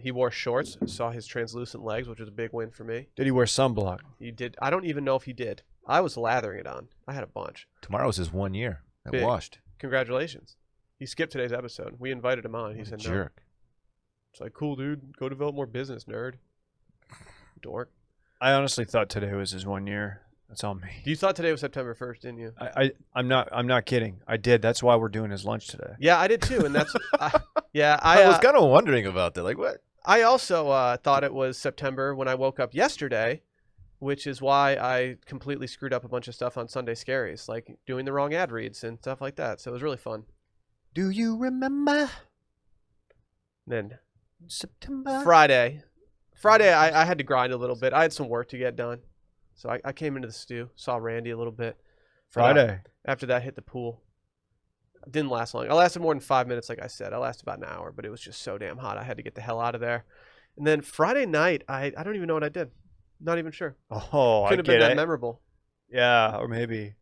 He wore shorts, saw his translucent legs, which was a big win for me. Did he wear sunblock? He did. I don't even know if he did. I was lathering it on. I had a bunch. Tomorrow's his 1 year. I Big. washed. Congratulations. He skipped today's episode. We invited him on. He said no. Jerk. It's like, cool, dude. Go develop more business, nerd. Dork. I honestly thought today was his 1 year. That's on me. You thought today was September 1st, didn't you? I'm not kidding. I did. That's why we're doing his lunch today. Yeah, I did too, and that's I I was kind of wondering about that. Like, what? I also thought it was September when I woke up yesterday, which is why I completely screwed up a bunch of stuff on Sunday Scaries, like doing the wrong ad reads and stuff like that. So it was really fun. Do you remember Then September? Friday Friday, I had to grind a little bit. I had some work to get done. So I came into the stew, saw Randy a little bit. Friday. After that, hit the pool. It didn't last long. I lasted more than 5 minutes, like I said. I lasted about an hour, but it was just so damn hot. I had to get the hell out of there. And then Friday night, I don't even know what I did. Not even sure. Oh, Couldn't have been that memorable. Yeah, or maybe.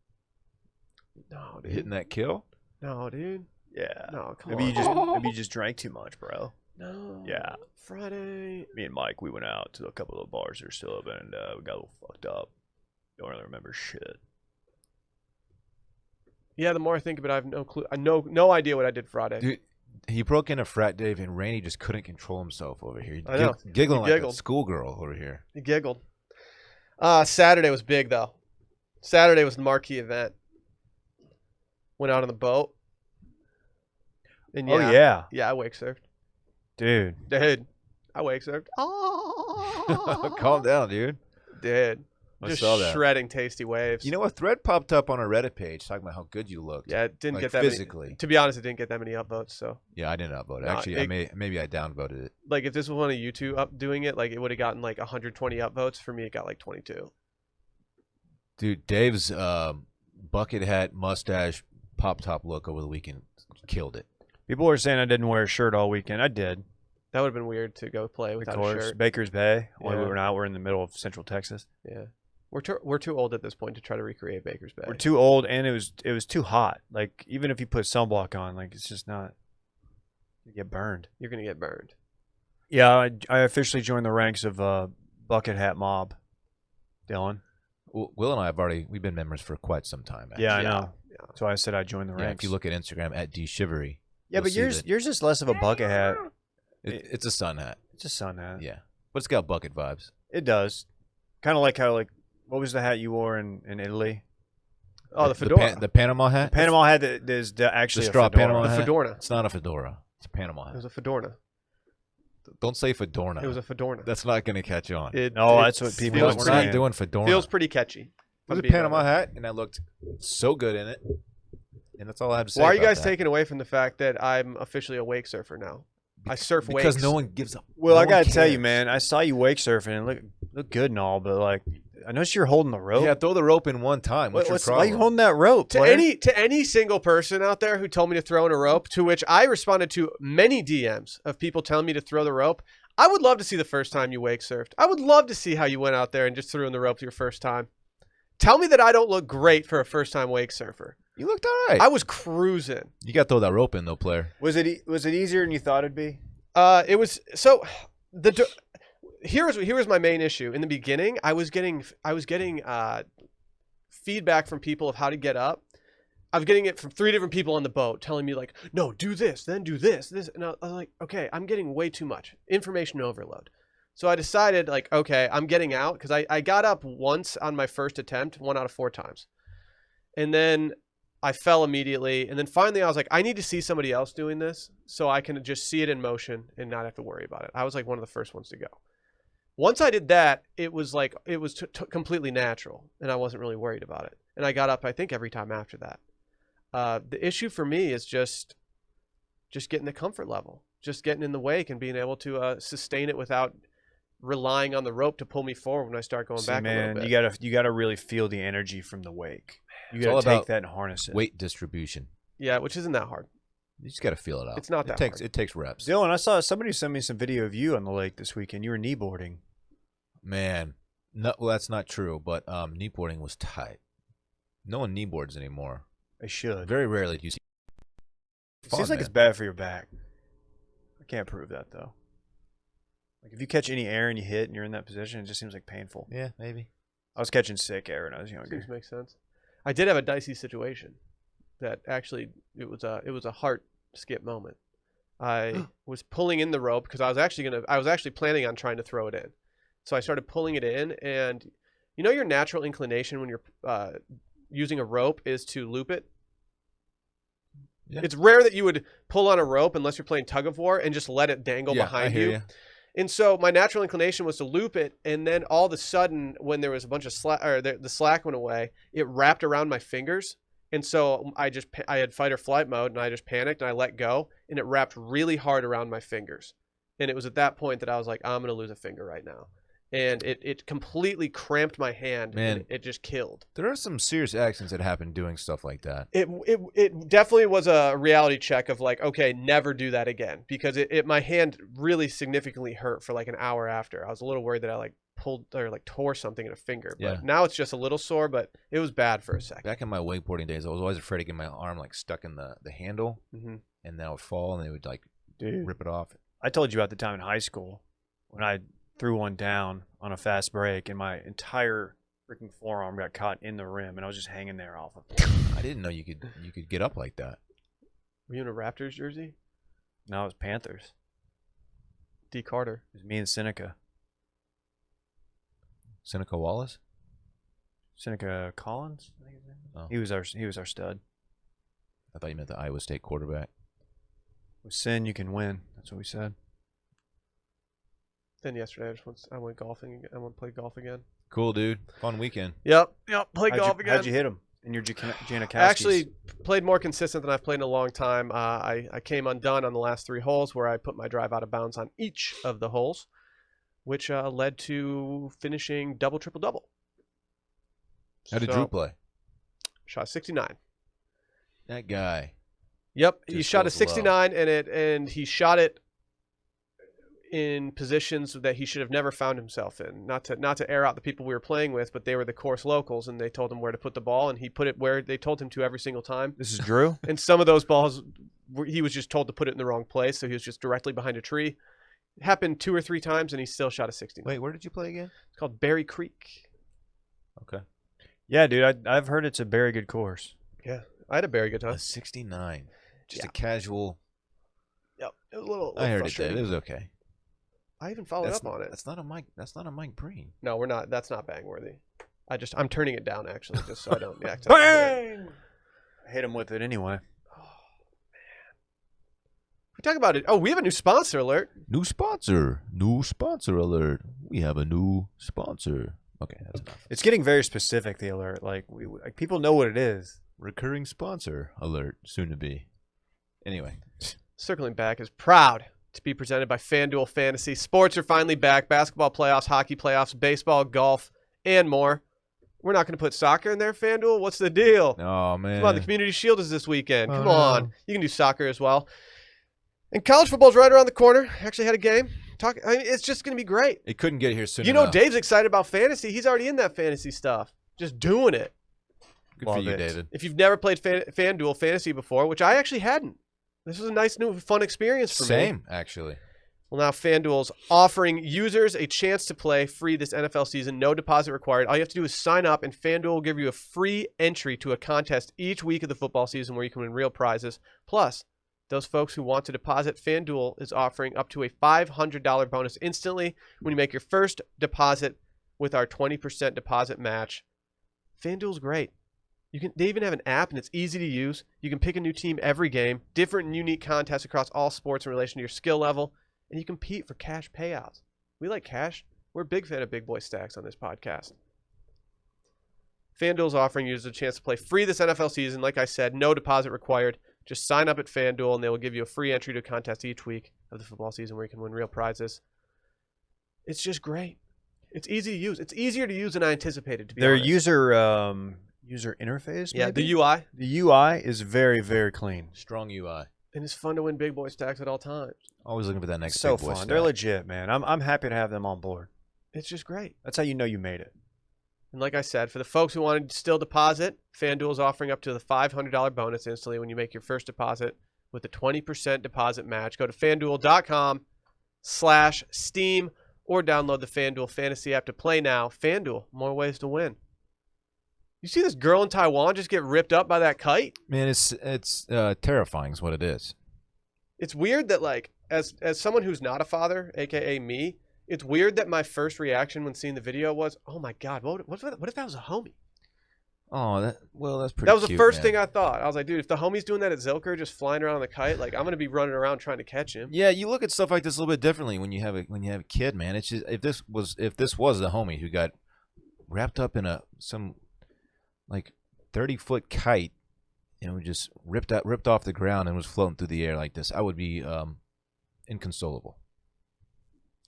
No, dude. Hitting that kill? No, dude. Yeah. No, come Maybe on. you just drank too much, bro. No. Yeah. Friday. Me and Mike, we went out to a couple of bars that are still open, and we got a little fucked up. Don't really remember shit. Yeah, the more I think of it, I have no clue. No idea what I did Friday. Dude, he broke into frat Dave, and Randy just couldn't control himself over here. I know. Giggling He like giggled. a schoolgirl over here. He giggled. Saturday was big, though. Saturday was the marquee event. Went out on the boat. And Oh, yeah. Yeah, I wake surfed. Dude. I wake surfed. Oh. Calm down, dude. Dude. I Just saw that. shredding tasty waves. You know, a thread popped up on our Reddit page talking about how good you looked. Yeah, it didn't like get that physically. many. To be honest, it didn't get that many upvotes. So, Yeah, I didn't upvote it. No, Actually, maybe I downvoted it. like, if this was one of you two up doing it, like, it would have gotten like 120 upvotes. For me, it got like 22. Dude, Dave's bucket hat, mustache, pop top look over the weekend killed it. People were saying I didn't wear a shirt all weekend. I did. That would have been weird to go play Of without a course. shirt. Baker's Bay. When we Yeah. were out, we're in the middle of Central Texas. Yeah, we're too old at this point to try to recreate Baker's Bay. We're too old, and it was too hot. Like, even if you put sunblock on, like, it's just not. You get burned. You're gonna get burned. Yeah, I officially joined the ranks of Bucket Hat Mob. Dylan. Will and I we've been members for quite some time. Actually. Yeah, I Yeah, know. yeah. That's why I said I joined the Yeah, ranks. if you look at Instagram at dshivery. yeah, you'll but see yours that yours is less of a bucket hat. it's a sun hat. It's a sun hat. Yeah, but it's got bucket vibes. It does. Kind of like how, like, what was the hat you wore in Italy? Oh, the fedora. The Panama hat. Panama hat that is actually The straw a fedora. Panama the hat? fedora. It's not a fedora. It's a Panama It hat. was a fedora. Don't say fedora. It was a fedora. That's not going to catch on. No, it that's what people feels are We're pretty, not doing fedora. feels pretty catchy. It was a I'm being Panama honest. hat, and I looked so good in it. And that's all I have to say. Why are you about guys that. taking away from the fact that I'm officially a wake surfer now? I surf Because wakes. no one gives up. Well, No I one gotta tell you, cares. man. I saw you wake surfing and look good and all, but, like, I noticed you're holding the rope. Yeah, throw the rope in one time. What's your why problem? are you holding that rope? To player? any single person out there who told me to throw in a rope, to which I responded to many DMs of people telling me to throw the rope. I would love to see the first time you wake surfed. I would love to see how you went out there and just threw in the rope your first time. Tell me that I don't look great for a first time wake surfer. You looked all right. I was cruising. You got to throw that rope in, though, player. Was it easier than you thought it'd be? It was so here was my main issue. In the beginning, I was getting feedback from people of how to get up. I was getting it from 3 different people on the boat telling me, like, no, do this, then do this. And I was like, okay, I'm getting way too much information overload. So I decided, like, okay, I'm getting out, because I got up once on my first attempt, 1 out of 4 times. And then I fell immediately. And then finally I was like, I need to see somebody else doing this so I can just see it in motion and not have to worry about it. I was like one of the first ones to go. Once I did that, it was like, it was completely natural, and I wasn't really worried about it. And I got up, I think, every time after that. The issue for me is just getting the comfort level, just getting in the wake and being able to sustain it without relying on the rope to pull me forward when I start going back a little bit. You gotta really feel the energy from the wake. You It's all gotta take about that and harness it. Weight distribution. Yeah, which isn't that hard. You just got to feel it out. It's not that hard. It takes reps. Dylan, I saw somebody send me some video of you on the lake this weekend. You were kneeboarding. Man, no, well, that's not true. But kneeboarding was tight. No one kneeboards anymore. I should. Very rarely do you see. It seems like it's bad for your back. I can't prove that though. Like, if you catch any air and you hit and you're in that position, it just seems like painful. Yeah, maybe. I was catching sick air when I was younger. Seems to make sense. I did have a dicey situation that actually it was a heart skip moment. I was pulling in the rope because I was actually planning on trying to throw it in. So I started pulling it in, and you know your natural inclination when you're using a rope is to loop it. Yeah. It's rare that you would pull on a rope unless you're playing tug of war and just let it dangle behind I hear you. And so my natural inclination was to loop it, and then all of a sudden, when there was a bunch of slack, or the slack went away, it wrapped around my fingers, and so I had fight or flight mode, and I just panicked and I let go, and it wrapped really hard around my fingers, And it was at that point that I was like, I'm gonna lose a finger right now. And it completely cramped my hand. Man. And it just killed. There are some serious accidents that happen doing stuff like that. It definitely was a reality check of like, okay, never do that again, because my hand really significantly hurt for like an hour after. I was a little worried that I like pulled or like tore something in a finger. But Yeah. now it's just a little sore, but it was bad for a second. Back in my wakeboarding days, I was always afraid to get my arm like stuck in the handle, Mhm. and then I would fall, and they would like Dude, rip it off. I told you about the time in high school when I threw one down on a fast break and my entire freaking forearm got caught in the rim and I was just hanging there off of it. I didn't know you could get up like that. Were you in a Raptors jersey? No, it was Panthers. D. Carter. It was me and Seneca. Seneca Wallace? Seneca Collins, I think his name was. Oh. He was our stud. I thought you meant the Iowa State quarterback. With sin, you can win. That's what we said. Then yesterday I went golfing again. I went to play golf again. Cool, dude. Fun weekend. Yep. Play golf again. How'd you hit him in your Janikowskis? I actually played more consistent than I've played in a long time. I came undone on the last 3 holes where I put my drive out of bounds on each of the holes, which led to finishing double, triple, double. How did Drew play? Shot 69. That guy. Yep, he Just shot a goes low. 69, and he shot it in positions that he should have never found himself in. Not to air out the people we were playing with, but they were the course locals, and they told him where to put the ball, and he put it where they told him to every single time. This is Drew? And some of those balls, he was just told to put it in the wrong place, so he was just directly behind a tree. It happened 2 or 3 times, and he still shot a 69. Wait, where did you play again? It's called Berry Creek. Okay. Yeah, dude, I've heard it's a very good course. Yeah, I had a very good time. A 69. Just Yeah. a casual. Yep, it was a little I heard it, frustrating. Dave. It was okay. I even followed up on it. That's not a Mike. That's not a Mike Breen. No, we're not. That's not bang worthy. I'm turning it down actually, just so I don't. Yeah, Bang! I hit him with it anyway. We talk about it. Oh, we have a new sponsor alert. New sponsor. New sponsor alert. We have a new sponsor. Okay, that's enough. It's getting very specific, the alert. Like people know what it is. Recurring sponsor alert, soon to be. Anyway, Circling Back is proud to be presented by FanDuel Fantasy. Sports are finally back. Basketball playoffs, hockey playoffs, baseball, golf, and more. We're not going to put soccer in there, FanDuel. What's the deal? oh man, Come on, the Community Shield is this weekend. Come Oh, on. no. You can do soccer as well. And college football's right around the corner. Actually had a game. It's just going to be great. It couldn't get here soon You know enough. Dave's excited about fantasy. He's already in that fantasy stuff. Just doing it. Good for Love you, it. David. If you've never played FanDuel Fantasy before, which I actually hadn't, this was a nice, new, fun experience for me. Same, actually. Well, now FanDuel's offering users a chance to play free this NFL season. No deposit required. All you have to do is sign up, and FanDuel will give you a free entry to a contest each week of the football season where you can win real prizes. Plus, those folks who want to deposit, FanDuel is offering up to a $500 bonus instantly when you make your first deposit with our 20% deposit match. FanDuel's great. They even have an app, and it's easy to use. You can pick a new team every game, different and unique contests across all sports in relation to your skill level, and you compete for cash payouts. We like cash. We're a big fan of big boy stacks on this podcast. FanDuel's offering users a chance to play free this NFL season. Like I said, no deposit required. Just sign up at FanDuel, and they will give you a free entry to a contest each week of the football season where you can win real prizes. It's just great. It's easy to use. It's easier to use than I anticipated, to be Their honest. user interface. Yeah, maybe? the UI. The UI is very, very clean. Strong UI. And it's fun to win big boy stacks at all times. Always looking for that next So big boy fun. stat. They're legit, man. I'm happy to have them on board. It's just great. That's how you know you made it. And like I said, for the folks who want to still deposit, FanDuel is offering up to the $500 bonus instantly when you make your first deposit with a 20% deposit match. Go to FanDuel.com/Steam or download the FanDuel Fantasy app to play now. FanDuel, more ways to win. You see this girl in Taiwan just get ripped up by that kite? Man, it's terrifying is what it is. It's weird that, like, as someone who's not a father, aka me, it's weird that my first reaction when seeing the video was, "Oh my God, what if that was a homie?" Oh, that's pretty. That was the cute, first man. thing I thought. I was like, dude, if the homie's doing that at Zilker, just flying around on the kite, like, I'm gonna be running around trying to catch him. Yeah, you look at stuff like this a little bit differently when you have a kid, man. It's just if this was the homie who got wrapped up in some like 30-foot kite and was just ripped off the ground and was floating through the air like this, I would be inconsolable.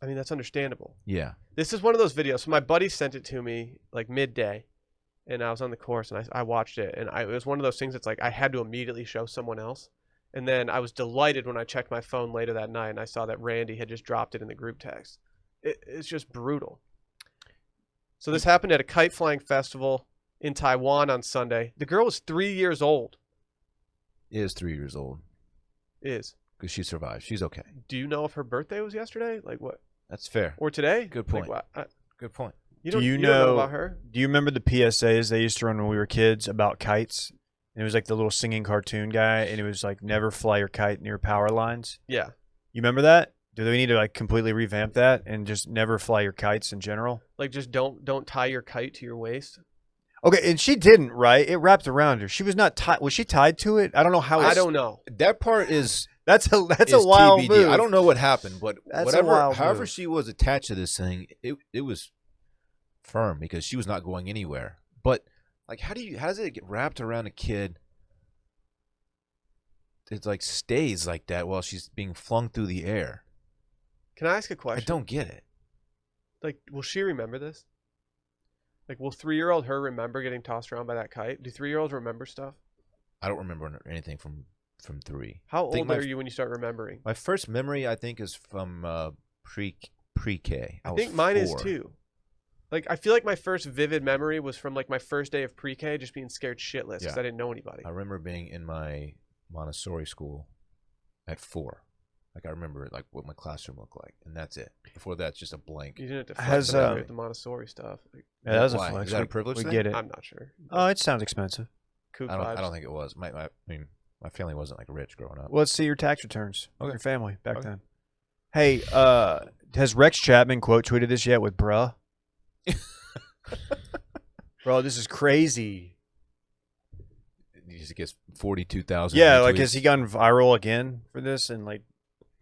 I mean, that's understandable. Yeah. This is one of those videos. So my buddy sent it to me like midday, and I was on the course, and I watched it, and it was one of those things that's like I had to immediately show someone else. And then I was delighted when I checked my phone later that night, and I saw that Randy had just dropped it in the group text. It's just brutal. So this happened at a kite flying festival in Taiwan on Sunday. The girl was 3 years old. Is 3 years old. Is. Because she survived. She's okay. Do you know if her birthday was yesterday? Like what? That's fair. Or today? Good point. Like, Good point. you Do you don't know about her? Do you remember the PSAs they used to run when we were kids about kites? And it was like the little singing cartoon guy, and it was like never fly your kite near power lines. Yeah. You remember that? Do we need to like completely revamp that and just never fly your kites in general? Like just don't tie your kite to your waist. Okay, and she didn't, right? It wrapped around her. She was not tied. Was she tied to it? I don't know how. I don't know. That part is That's a is wild TBD. move. I don't know what happened, but That's a wild however move. she was attached to this thing, it was firm because she was not going anywhere. But like, how does it get wrapped around a kid? It like stays like that while she's being flung through the air. Can I ask a question? I don't get it. Like, will she remember this? Like, will 3-year-old her remember getting tossed around by that kite? Do 3-year-olds remember stuff? I don't remember anything from 3. How think old are you when you start remembering? My first memory, I think, is from pre-K. I was think mine is 4. too. Like, I feel like my first vivid memory was from like my first day of pre-K, just being scared shitless because Yeah. I didn't know anybody. I remember being in my Montessori school at 4. Like I remember like what my classroom looked like, and that's it. Before that, it's just a blank. You didn't have to Has, flex with the Montessori stuff. Like, Yeah, that was a Why? flex. Is that a We- privilege We thing? get it. I'm not sure. Oh, it sounds expensive. Kook I vibes. don't think it was. I mean, my family wasn't like rich growing up. Well, let's see your tax returns. Okay. Your family back Okay. then. Hey, has Rex Chapman quote tweeted this yet with bruh? Bro, this is crazy. He just gets 42,000. Yeah, like retweets. has he gotten viral again for this? And like,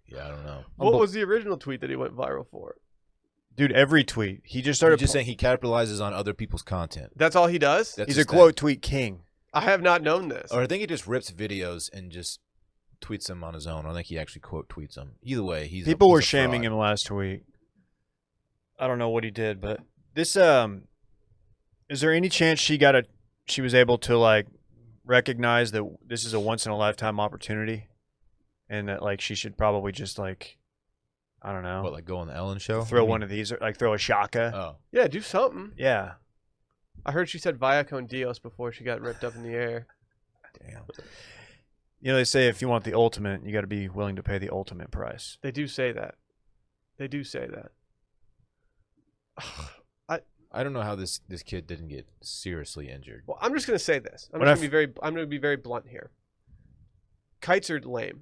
Yeah, I don't know. What was the original tweet that he went viral for? dude, every tweet he just He's started. just saying he capitalizes on other people's content. That's all he does? That's he's a his thing. quote tweet king. I have not known this. Or I think he just rips videos and just tweets them on his own. I don't think he actually quote tweets them. Either way, People he's were a shaming fraud. him last week. I don't know what he did, but this is there any chance she was able to like recognize that this is a once in a lifetime opportunity, and that like she should probably just like, I don't know, What, like go on the Ellen show? throw one of these, or like throw a shaka. Oh, Yeah, do something. Yeah. I heard she said Via con Dios before she got ripped up in the air. damn. You know, they say if you want the ultimate, you got to be willing to pay the ultimate price. They do say that. They do say that. I don't know how this kid didn't get seriously injured. Well, I'm just gonna say this. I'm When gonna be very blunt here. Kites are lame.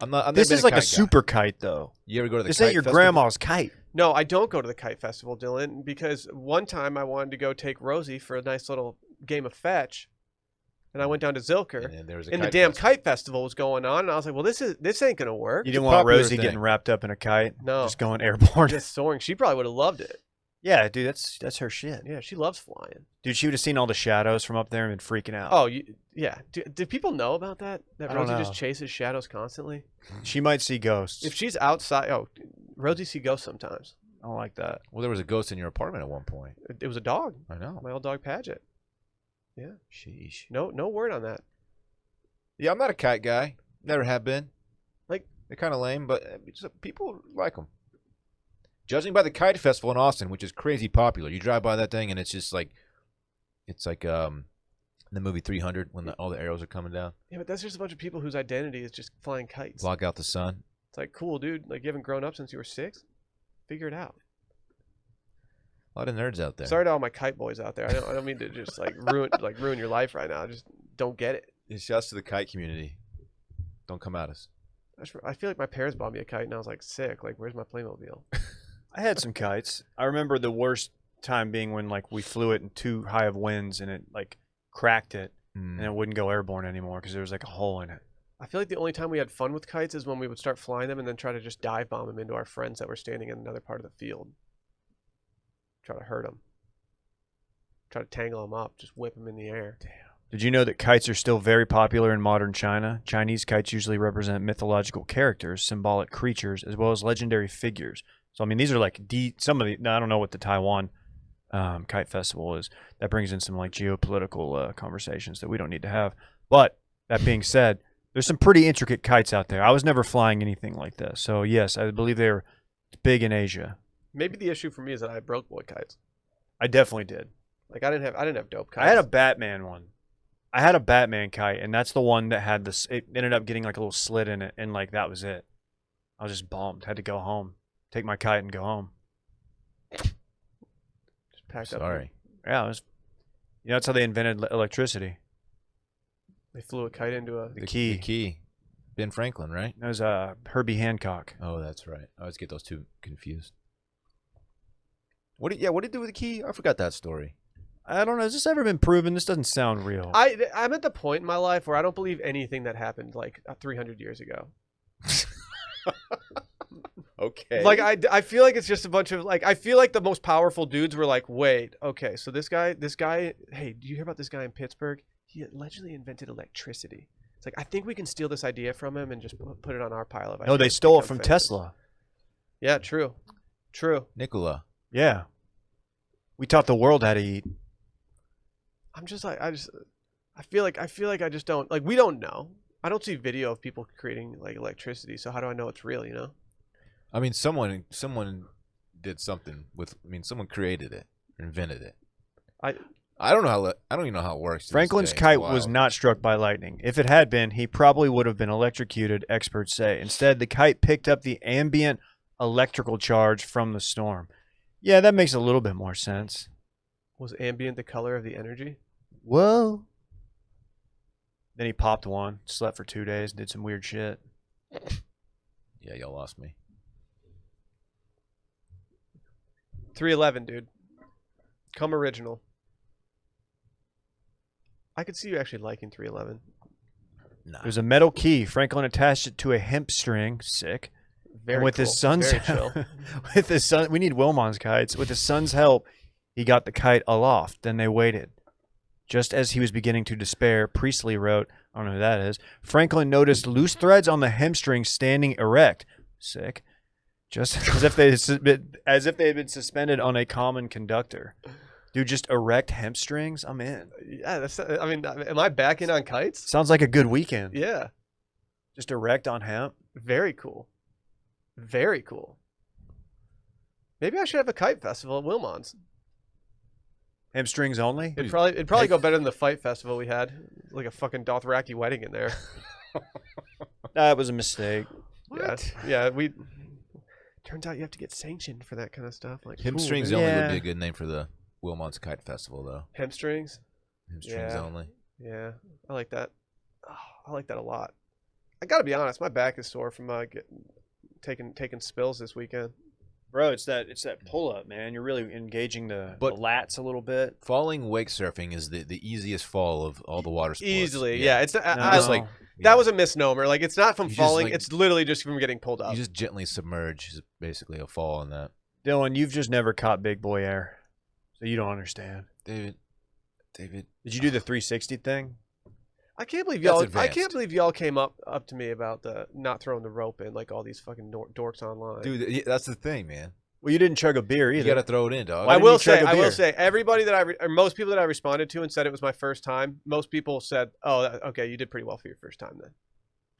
I'm not. This is like a super kite, though. You ever go to the This kite ain't your festival? grandma's kite. No, I don't go to the kite festival, Dylan, because one time I wanted to go take Rosie for a nice little game of fetch, and I went down to Zilker, And then there was a and the kite damn festival. kite festival was going on, and I was like, well, this ain't gonna work. You It's a didn't want popular Rosie thing. getting wrapped up in a kite, No. just going airborne. Just soaring. She probably would have loved it. Yeah, dude, that's her shit. Yeah, she loves flying. Dude, she would have seen all the shadows from up there and been freaking out. Oh, yeah. Do people know about that? That I don't Rosie just know. chases shadows constantly? She might see ghosts. If she's outside, Rosie see ghosts sometimes. I don't like that. Well, there was a ghost in your apartment at one point. It was a dog. I know. My old dog Paget. Yeah. Sheesh. No word on that. Yeah, I'm not a kite guy. Never have been. Like, they're kind of lame, but people like them. Judging by the kite festival in Austin, which is crazy popular, you drive by that thing and it's just like, it's like in the movie 300 when all the arrows are coming down. Yeah, but that's just a bunch of people whose identity is just flying kites. Block out the sun. It's like, cool, dude. Like, you haven't grown up since you were 6? Figure it out. A lot of nerds out there. Sorry to all my kite boys out there. I don't mean to just like ruin your life right now. I just don't get it. Shouts to the kite community. Don't come at us. I feel like my parents bought me a kite and I was like sick. Like, where's my Playmobil? I had some kites. I remember the worst time being when like we flew it in too high of winds and it like cracked it and it wouldn't go airborne anymore because there was like a hole in it. I feel like the only time we had fun with kites is when we would start flying them and then try to just dive bomb them into our friends that were standing in another part of the field. Try to hurt them. Try to tangle them up. Just whip them in the air. Damn. Did you know that kites are still very popular in modern China? Chinese kites usually represent mythological characters, symbolic creatures, as well as legendary figures. So, I mean, these are like some of the. I don't know what the Taiwan kite festival is. That brings in some like geopolitical conversations that we don't need to have. But that being said, there's some pretty intricate kites out there. I was never flying anything like this. So, yes, I believe they're big in Asia. Maybe the issue for me is that I broke boy kites. I definitely did. Like I didn't have dope kites. I had a Batman one. I had a Batman kite, and that's the one that had this. It ended up getting like a little slit in it, and like that was it. I was just bummed. Had to go home, take my kite, and go home. Just packed up. Sorry. Yeah, it was. You know, that's how they invented electricity. They flew a kite into a. The key. The key. Ben Franklin, right? That was Herbie Hancock. Oh, that's right. I always get those two confused. What did it do with the key? I forgot that story. I don't know. Has this ever been proven? This doesn't sound real. I'm at the point in my life where I don't believe anything that happened like 300 years ago. Okay. Like I feel like it's just a bunch of like I feel like the most powerful dudes were like, wait, okay, so this guy, hey, do you hear about this guy in Pittsburgh? He allegedly invented electricity. It's like I think we can steal this idea from him and just put it on our pile of ideas. No, they stole it become from famous. Tesla. Yeah, true. Nikola. Yeah. We taught the world how to eat. I'm just like I feel like I just don't like we don't know. I don't see video of people creating like electricity, so how do I know it's real, you know? I mean, someone did something with. I mean, someone created it, invented it. I don't know how. I don't even know how it works. Franklin's kite was not struck by lightning. If it had been, he probably would have been electrocuted, experts say. Instead, the kite picked up the ambient electrical charge from the storm. Yeah, that makes a little bit more sense. Was ambient the color of the energy? Whoa. Then he popped one, slept for 2 days, did some weird shit. Yeah, y'all lost me. 311, dude. Come original. I could see you actually liking 311. Nah. There's a metal key. Franklin attached it to a hemp string. Sick. Very And with cool. his son's Very chill. with his son, we need Wilmon's kites. With his son's help, he got the kite aloft. Then they waited. Just as he was beginning to despair, Priestley wrote, I don't know who that is, Franklin noticed loose threads on the hemstring standing erect. Sick. Just as if they had been suspended on a common conductor. Dude, just erect hemp strings? I'm in. Yeah, that's. I mean, am I back in on kites? Sounds like a good weekend. Yeah. Just erect on hemp. Very cool. Very cool. Maybe I should have a kite festival at Wilmon's. Hemp strings only? It'd probably go better than the fight festival we had. Like a fucking Dothraki wedding in there. That was a mistake. What? Yeah, we. Turns out you have to get sanctioned for that kind of stuff. Like Hamstrings cool, only Yeah. would be a good name for the Wilmot's Kite Festival, though. Hamstrings. Hamstrings Yeah. only. Yeah, I like that. Oh, I like that a lot. I gotta be honest, my back is sore from taking spills this weekend. Bro, it's that pull up, man. You're really engaging the But- lats a little bit. Falling wake surfing is the easiest fall of all the water sports. Easily, yeah. It's not, No. I, Just like that was a misnomer. Like it's not from You just, falling. like- It's literally just from getting pulled up. you just gently submerge is basically a fall in that. Dylan, you've just never caught big boy air, so you don't understand. David, Did you do the 360 thing? I can't believe That's y'all. I advanced. can't believe y'all came up to me about the not throwing the rope in like all these fucking dorks online. dude, that's the thing, man. Well, you didn't chug a beer You either. got to throw it in, dog. Why I didn't will you chug say, a I will beer? say, everybody that or most people that I responded to and said it was my first time. Most people said, "Oh, okay, you did pretty well for your first time then."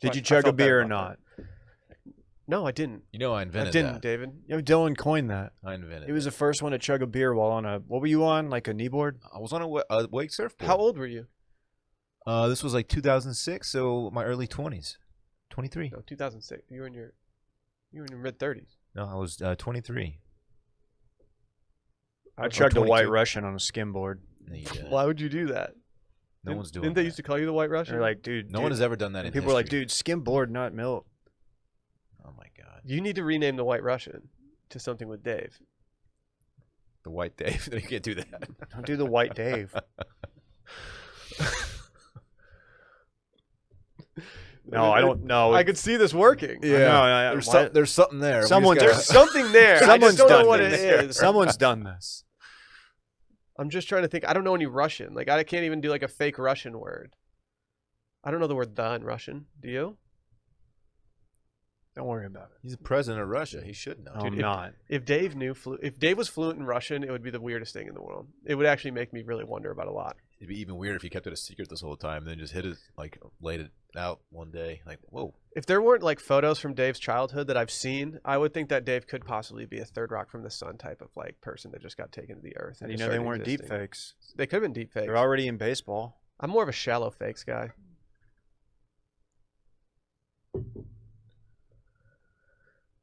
So Did you I chug a felt better beer or about not? that. No, I didn't. You know I I invented didn't, that. David. You know, Dylan coined that. I invented He was the first one to chug a beer while on a. What were you on? Like a kneeboard? I was on a wake surfboard. How old were you? This was like 2006, so my early 20s. 23. No, 2006. You were in your mid 30s. No, I was 23. I chugged a White 22. Russian on a skimboard. No, you didn't. Why would you do that? No one's doing Didn't they that. used to call you the White Russian? They're like, dude. No one has ever done that in People were like, history. dude, skimboard, not milk. Oh my god. You need to rename the White Russian to something with Dave. The White Dave. You can't do that. Don't do the White Dave. No, I don't know. I could see this working. Yeah. There's something there. Someone's- There's something there. I Someone's just don't know done what this. it is. Someone's done this. I'm just trying to think. I don't know any Russian. Like, I can't even do like a fake Russian word. I don't know the word "the" in Russian. Do you? Don't worry about it. He's the president of Russia. He should know. I'm not. If Dave was fluent in Russian, it would be the weirdest thing in the world. It would actually make me really wonder about a lot. It'd be even weird if he kept it a secret this whole time and then just hit it, like, laid it out one day. Like, whoa. If there weren't like photos from Dave's childhood that I've seen, I would think that Dave could possibly be a third rock from the sun type of like person that just got taken to the earth. And just they started weren't existing. deep fakes. They could have been deep fakes. They're already in baseball. I'm more of a shallow fakes guy.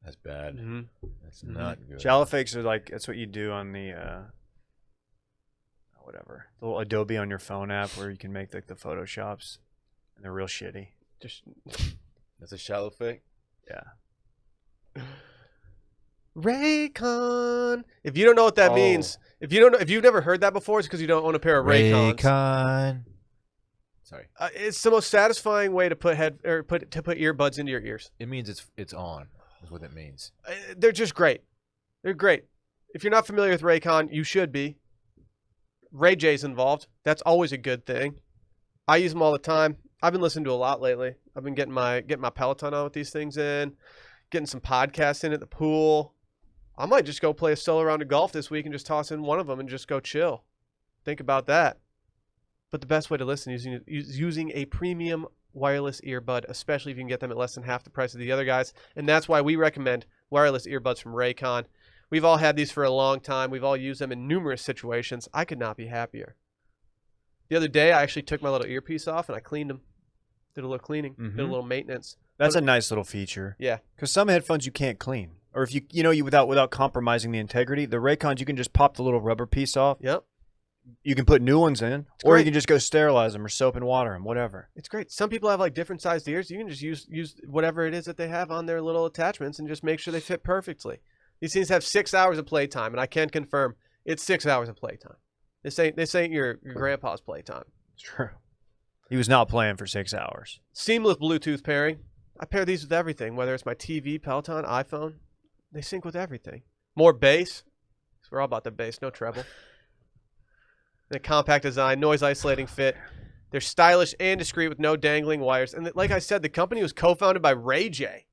That's bad. Mm-hmm. That's not good. Shallow fakes are like, that's what you do on the, whatever. The little Adobe on your phone app where you can make like the Photoshops. And they're real shitty. Just That's a shallow fake? Yeah. Raycon. If you don't know what that means, if you've never heard that before, it's because you don't own a pair of Raycons. Raycon. Sorry. It's the most satisfying way to put earbuds into your ears. It means it's on. Is what it means. They're just great. They're great. If you're not familiar with Raycon, you should be. Ray J's involved. That's always a good thing. I use them all the time. I've been listening to a lot lately. I've been getting my Peloton on with these things in, getting some podcasts in at the pool. I might just go play a solo round of golf this week and just toss in one of them and just go chill. Think about that. But the best way to listen is using a premium wireless earbud, especially if you can get them at less than half the price of the other guys. And that's why we recommend wireless earbuds from Raycon. We've all had these for a long time. We've all used them in numerous situations. I could not be happier. The other day, I actually took my little earpiece off and I cleaned them. Did a little cleaning, did a little maintenance. That's a nice little feature. Yeah. Because some headphones you can't clean. Or if you without compromising the integrity, the Raycons, you can just pop the little rubber piece off. Yep. You can put new ones in, or you can just go sterilize them or soap and water them, whatever. It's great. Some people have like different sized ears. You can just use whatever it is that they have on their little attachments and just make sure they fit perfectly. These things have 6 hours of playtime, and I can confirm it's 6 hours of playtime. This ain't your grandpa's playtime. It's true. He was not playing for 6 hours. Seamless Bluetooth pairing. I pair these with everything, whether it's my TV, Peloton, iPhone. They sync with everything. More bass. We're all about the bass, no treble. The compact design, noise isolating fit. They're stylish and discreet with no dangling wires. And like I said, the company was co-founded by Ray J.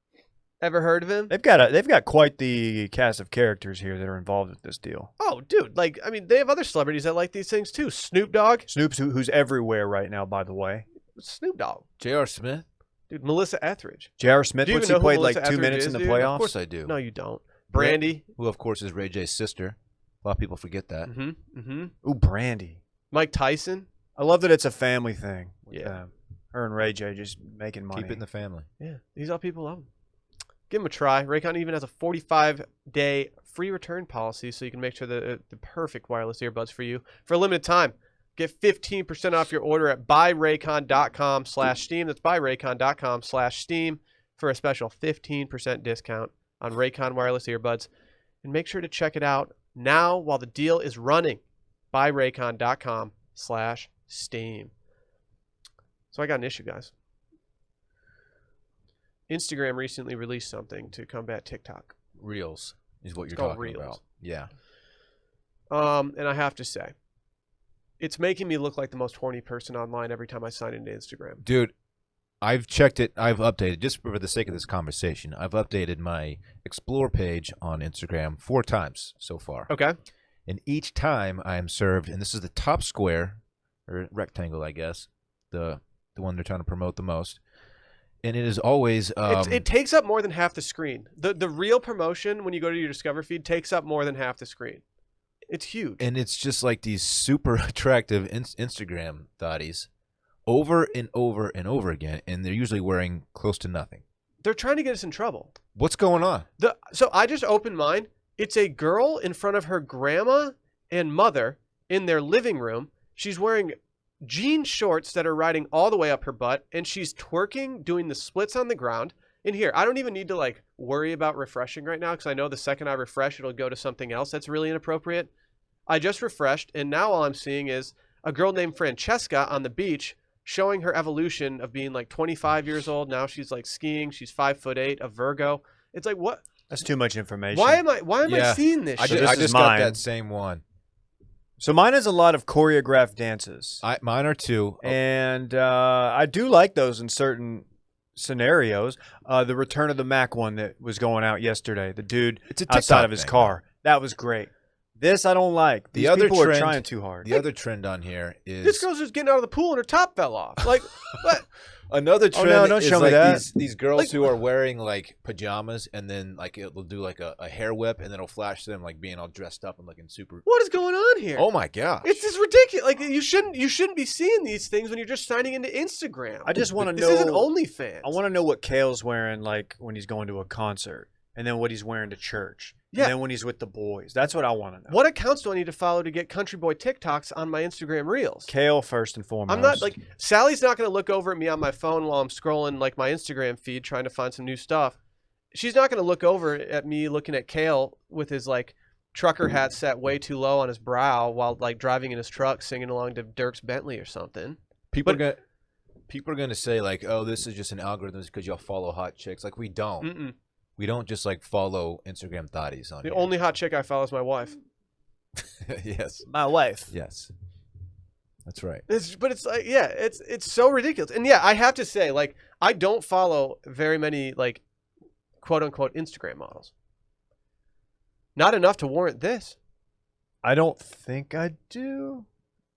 Ever heard of him? They've got quite the cast of characters here that are involved with this deal. Oh, dude! They have other celebrities that like these things too. Snoop Dogg. Snoop's who's everywhere right now, by the way. Snoop Dogg. J.R. Smith. Dude, Melissa Etheridge. J.R. Smith. Do you What's even he know who played like Melissa 2 Etheridge minutes is, in the dude? playoffs? Of course I do. No, you don't. Brandy. Who, of course, is Ray J's sister. A lot of people forget that. Ooh, Brandy. Mike Tyson. I love that it's a family thing. With Yeah. them. Her and Ray J just making money. Keep it in the family. Yeah, these are people love them. Give them a try. Raycon even has a 45-day free return policy, so you can make sure that the perfect wireless earbuds for you. For a limited time, get 15% off your order at buyraycon.com/steam. That's buyraycon.com/steam for a special 15% discount on Raycon wireless earbuds. And make sure to check it out now while the deal is running. Buyraycon.com/steam. So I got an issue, guys. Instagram recently released something to combat TikTok. Reels is what you're called talking Reels. about. Yeah. And I have to say, it's making me look like the most horny person online every time I sign into Instagram. Dude, I've checked it. I've updated, just for the sake of this conversation, I've updated my Explore page on Instagram 4 times so far. Okay. And each time I am served, and this is the top square, or rectangle, I guess, the one they're trying to promote the most. And it is always it takes up more than half the screen. The real promotion when you go to your Discover feed takes up more than half the screen. It's huge. and it's just like these super attractive Instagram thotties over and over and over again, and they're usually wearing close to nothing. They're trying to get us in trouble. What's going on? So I just opened mine. It's a girl in front of her grandma and mother in their living room. She's wearing jean shorts that are riding all the way up her butt, and she's twerking, doing the splits on the ground. In here, I don't even need to like worry about refreshing right now because I know the second I refresh, it'll go to something else that's really inappropriate. I just refreshed, and now all I'm seeing is a girl named Francesca on the beach showing her evolution of being like 25 years old. Now she's like skiing. She's 5'8", a Virgo. It's like, what? That's too much information. Why am I Yeah. seeing this I shit? this I is just got mine. that same one. So mine is a lot of choreographed dances. Mine are too. And I do like those in certain scenarios. The Return of the Mac one that was going out yesterday. The dude It's a outside TikTok of his thing. car. That was great. This I don't like. These people are trying too hard. The other trend on here is This girl's just getting out of the pool and her top fell off. Like, what? another trend. no, don't is show me like that. these girls Like- who are wearing like pajamas and then like it'll do like a hair whip and then it'll flash them like being all dressed up and looking super. What is going on here? Oh my gosh! It's just ridiculous. Like you shouldn't be seeing these things when you're just signing into Instagram. I just want to This know. isn't OnlyFans. I want to know what Kale's wearing, like when he's going to a concert, and then what he's wearing to church, Yeah. and then when he's with the boys. That's what I want to know. What accounts do I need to follow to get Country Boy TikToks on my Instagram Reels? Kale first and foremost. I'm not like Sally's not going to look over at me on my phone while I'm scrolling like my Instagram feed trying to find some new stuff. She's not going to look over at me looking at Kale with his like trucker hat set way too low on his brow while like driving in his truck singing along to Dirk's Bentley or something. People are gonna say like, oh, this is just an algorithm because y'all follow hot chicks. Like we don't. Mm-mm. We don't just like follow Instagram thotties on The here. only hot chick I follow is my wife. Yes. my wife. Yes. That's right. But it's like, yeah, it's so ridiculous. And yeah, I have to say, like, I don't follow very many like quote unquote Instagram models. Not enough to warrant this. I don't think I do.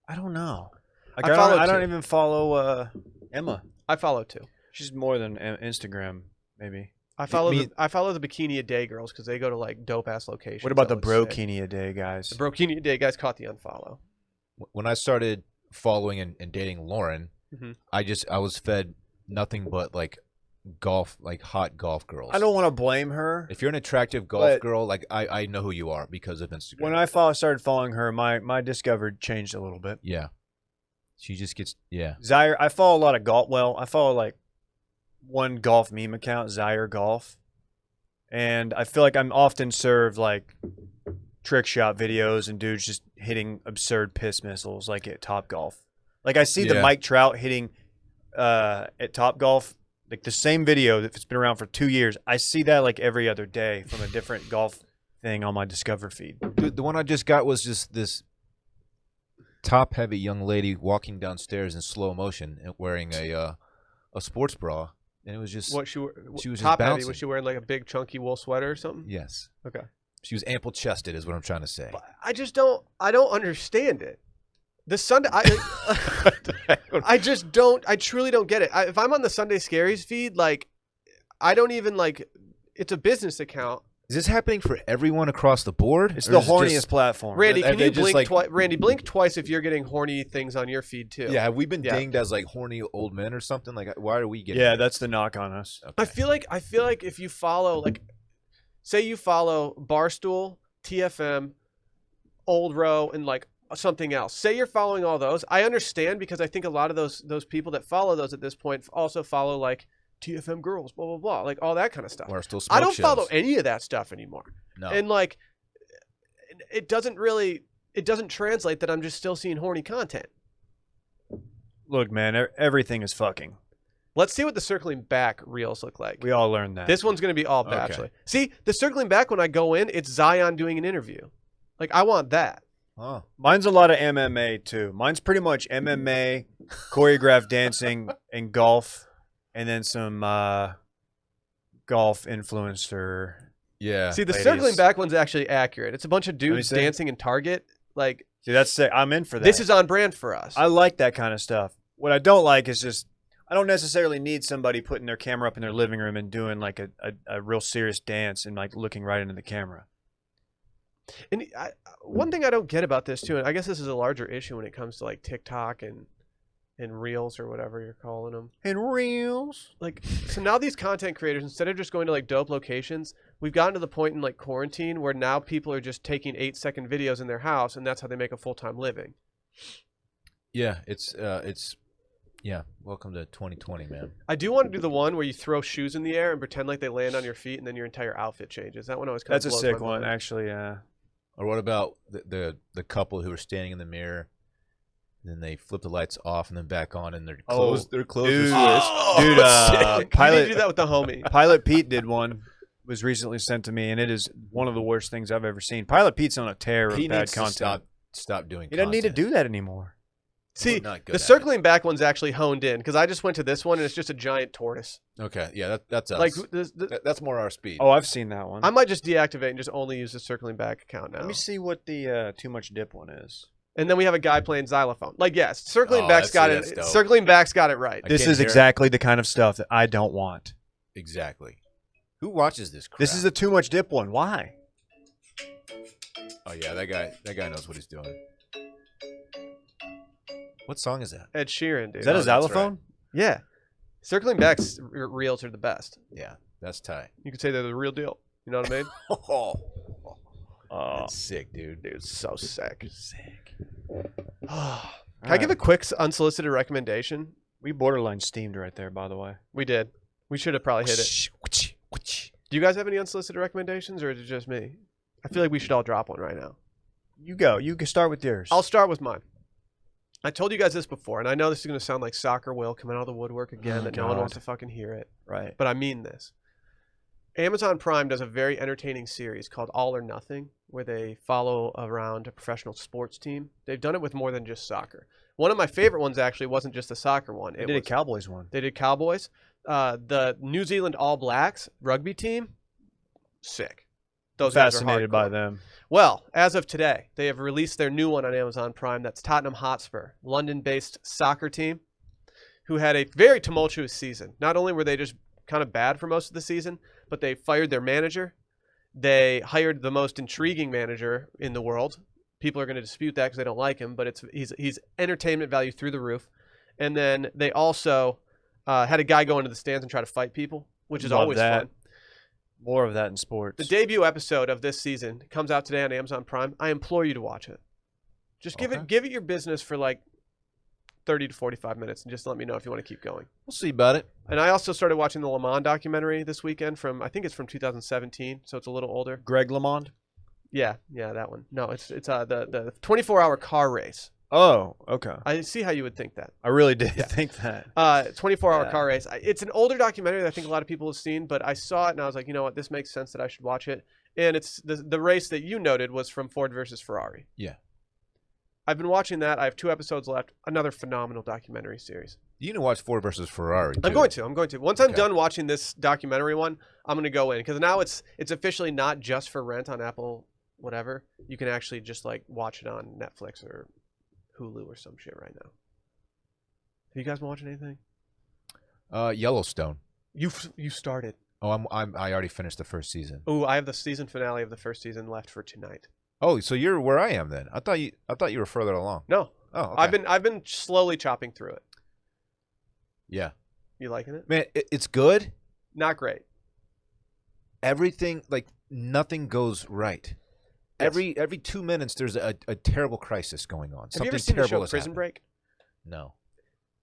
I don't know. Like, I follow I don't two. even follow Emma. I follow too. She's more than Instagram, maybe. I follow Me- I follow the Bikini a Day girls because they go to like dope ass locations. What about the that look sick. Brokini a day guys? The Brokini a Day guys caught the unfollow. When I started following and dating Lauren, Mhm. I was fed nothing but like golf, like hot golf girls. I don't want to blame her. If you're an attractive golf But- girl, like I know who you are because of Instagram. When I started following her, my discovered changed a little bit. yeah, she just gets Zaire, I follow a lot of golf. Well, I follow like one golf meme account, Zaire Golf, and I feel like I'm often served like trick shot videos and dudes just hitting absurd piss missiles like at Top Golf. Like I see the Yeah. Mike Trout hitting at Top Golf, like the same video that's been around for 2 years. I see that like every other day from a different golf thing on my Discover feed. Dude, the one I just got was just this top-heavy young lady walking downstairs in slow motion and wearing a sports bra, and it was just What she was just top heavy? bouncing. Was she wearing like a big chunky wool sweater or something? yes, Okay. she was ample-chested, is what I'm trying to say. But I just don't. I don't understand it. The Sunday. I just don't. I truly don't get it. If I'm on the Sunday Scaries feed, like, I don't even like. It's a business account. Is this happening for everyone across the board? It's Or the is it horniest just- platform. Randy, Have can they you just, blink like- twice? Randy, blink twice if you're getting horny things on your feed too. Yeah, have we been Yeah. dinged as like horny old men or something? Like, why are we getting? Yeah, it? that's the knock on us. Okay. I feel like if you follow like, say you follow Barstool, TFM, Old Row, and like something else. Say you're following all those. I understand because I think a lot of those people that follow those at this point also follow like TFM girls, blah blah blah, like all that kind of stuff. Or still I don't smoke follow shows. any of that stuff anymore. No. And like, it doesn't translate that I'm just still seeing horny content. Look, man, everything is fucking. Let's see what the circling back reels look like. We all learned that. This one's going to be all Okay. bachelor. See, the circling back when I go in, it's Zion doing an interview. Like, I want that. Oh. Mine's a lot of MMA too. Mine's pretty much MMA, choreographed dancing, and golf, and then some golf influencer. Yeah. See, the ladies. circling back one's actually accurate. It's a bunch of me dudes see. dancing in Target. Like, See, that's sick. I'm in for that. this is on brand for us. I like that kind of stuff. What I don't like is just I don't necessarily need somebody putting their camera up in their living room and doing like a real serious dance and like looking right into the camera. And one thing I don't get about this too, and I guess this is a larger issue when it comes to like TikTok and Reels or whatever you're calling them. And reels. Like, so now these content creators, instead of just going to like dope locations, we've gotten to the point in like quarantine where now people are just taking 8-second videos in their house, and that's how they make a full-time living. Yeah. It's yeah. Welcome to 2020, man. I do want to do the one where you throw shoes in the air and pretend like they land on your feet, and then your entire outfit changes. That one always kind That's of a blows sick my one, mind. actually. Yeah. Or what about the couple who are standing in the mirror, and then they flip the lights off and then back on, and their clothes dude. are Dude, switched. You Pilot need to do that with the homie. Pilot Pete did one. Was recently sent to me, and it is one of the worst things I've ever seen. Pilot Pete's on a tear of He bad needs to content. stop stop doing. He doesn't need to content. do that anymore. See, not good the at circling back one's actually honed in because I just went to this one and it's just a giant tortoise. Okay, yeah, that's us. Like That's more our speed. Oh, I've seen that one. I might just deactivate and just only use the circling back account now. Let me see what the too much dip one is. And then we have a guy playing xylophone. Like, yes, circling Oh, back's got that's it. dope. Circling back's got it right. I This can't is hear it. exactly the kind of stuff that I don't want. Exactly. Who watches this crap? This is the too much dip one. Why? Oh yeah, that guy knows what he's doing. What song is that? Ed Sheeran, dude. Is that a Oh, that's xylophone? Yeah. Circling back's reels are the best. Yeah, that's tight. You could say they're the real deal. You know what I mean? Oh, That's sick, dude. Dude, so sick. Sick. Can I give a quick unsolicited recommendation? we borderline steamed right there, by the way. We did. We should have probably hit it. Do you guys have any unsolicited recommendations, or is it just me? I feel like we should all drop one right now. You go. You can start with yours. I'll start with mine. I told you guys this before, and I know this is going to sound like soccer will coming out of the woodwork again, Oh, that no one God. wants to fucking hear it. Right. But I mean this. Amazon Prime does a very entertaining series called All or Nothing, where they follow around a professional sports team. They've done it with more than just soccer. One of my favorite ones actually wasn't just a soccer one. They did a Cowboys one. They did Cowboys. The New Zealand All Blacks rugby team, sick. Those guys are Fascinated by hardcore. them. Well, as of today, they have released their new one on Amazon Prime. That's Tottenham Hotspur, London-based soccer team, who had a very tumultuous season. Not only were they just kind of bad for most of the season, but they fired their manager. They hired the most intriguing manager in the world. People are going to dispute that because they don't like him, but he's entertainment value through the roof. And then they also had a guy go into the stands and try to fight people, which is Love always that. fun. More of that in sports. The debut episode of this season comes out today on Amazon Prime. I implore you to watch it. Just give it your business for like 30 to 45 minutes and just let me know if you want to keep going. We'll see about it. And I also started watching the Le Mans documentary this weekend I think it's from 2017, so it's a little older. Greg LeMond? Yeah, that one. No, it's the 24-hour car race. Oh, okay. I see how you would think that. I really did Yeah. think that. 24-hour Yeah. car race. It's an older documentary that I think a lot of people have seen, but I saw it and I was like, you know what, this makes sense that I should watch it. And it's the race that you noted was from Ford versus Ferrari. Yeah. I've been watching that. I have 2 episodes left. Another phenomenal documentary series. You can watch Ford versus Ferrari. I'm too. going to. Once I'm Okay. done watching this documentary one, I'm going to go in because now it's officially not just for rent on Apple, whatever. You can actually just like watch it on Netflix or Hulu or some shit right now. Have you guys been watching anything? Yellowstone. You started. Oh, I already finished the first season. Oh, I have the season finale of the first season left for tonight. Oh, so you're where I am then. I thought you were further along. No, Oh, okay. I've been slowly chopping through it. Yeah. You liking it? Man, it's good. Not great. Everything, like, nothing goes right. Yes. Every 2 minutes there's a terrible crisis going on. Have you ever Something seen the terrible show has Prison happened. Break? No.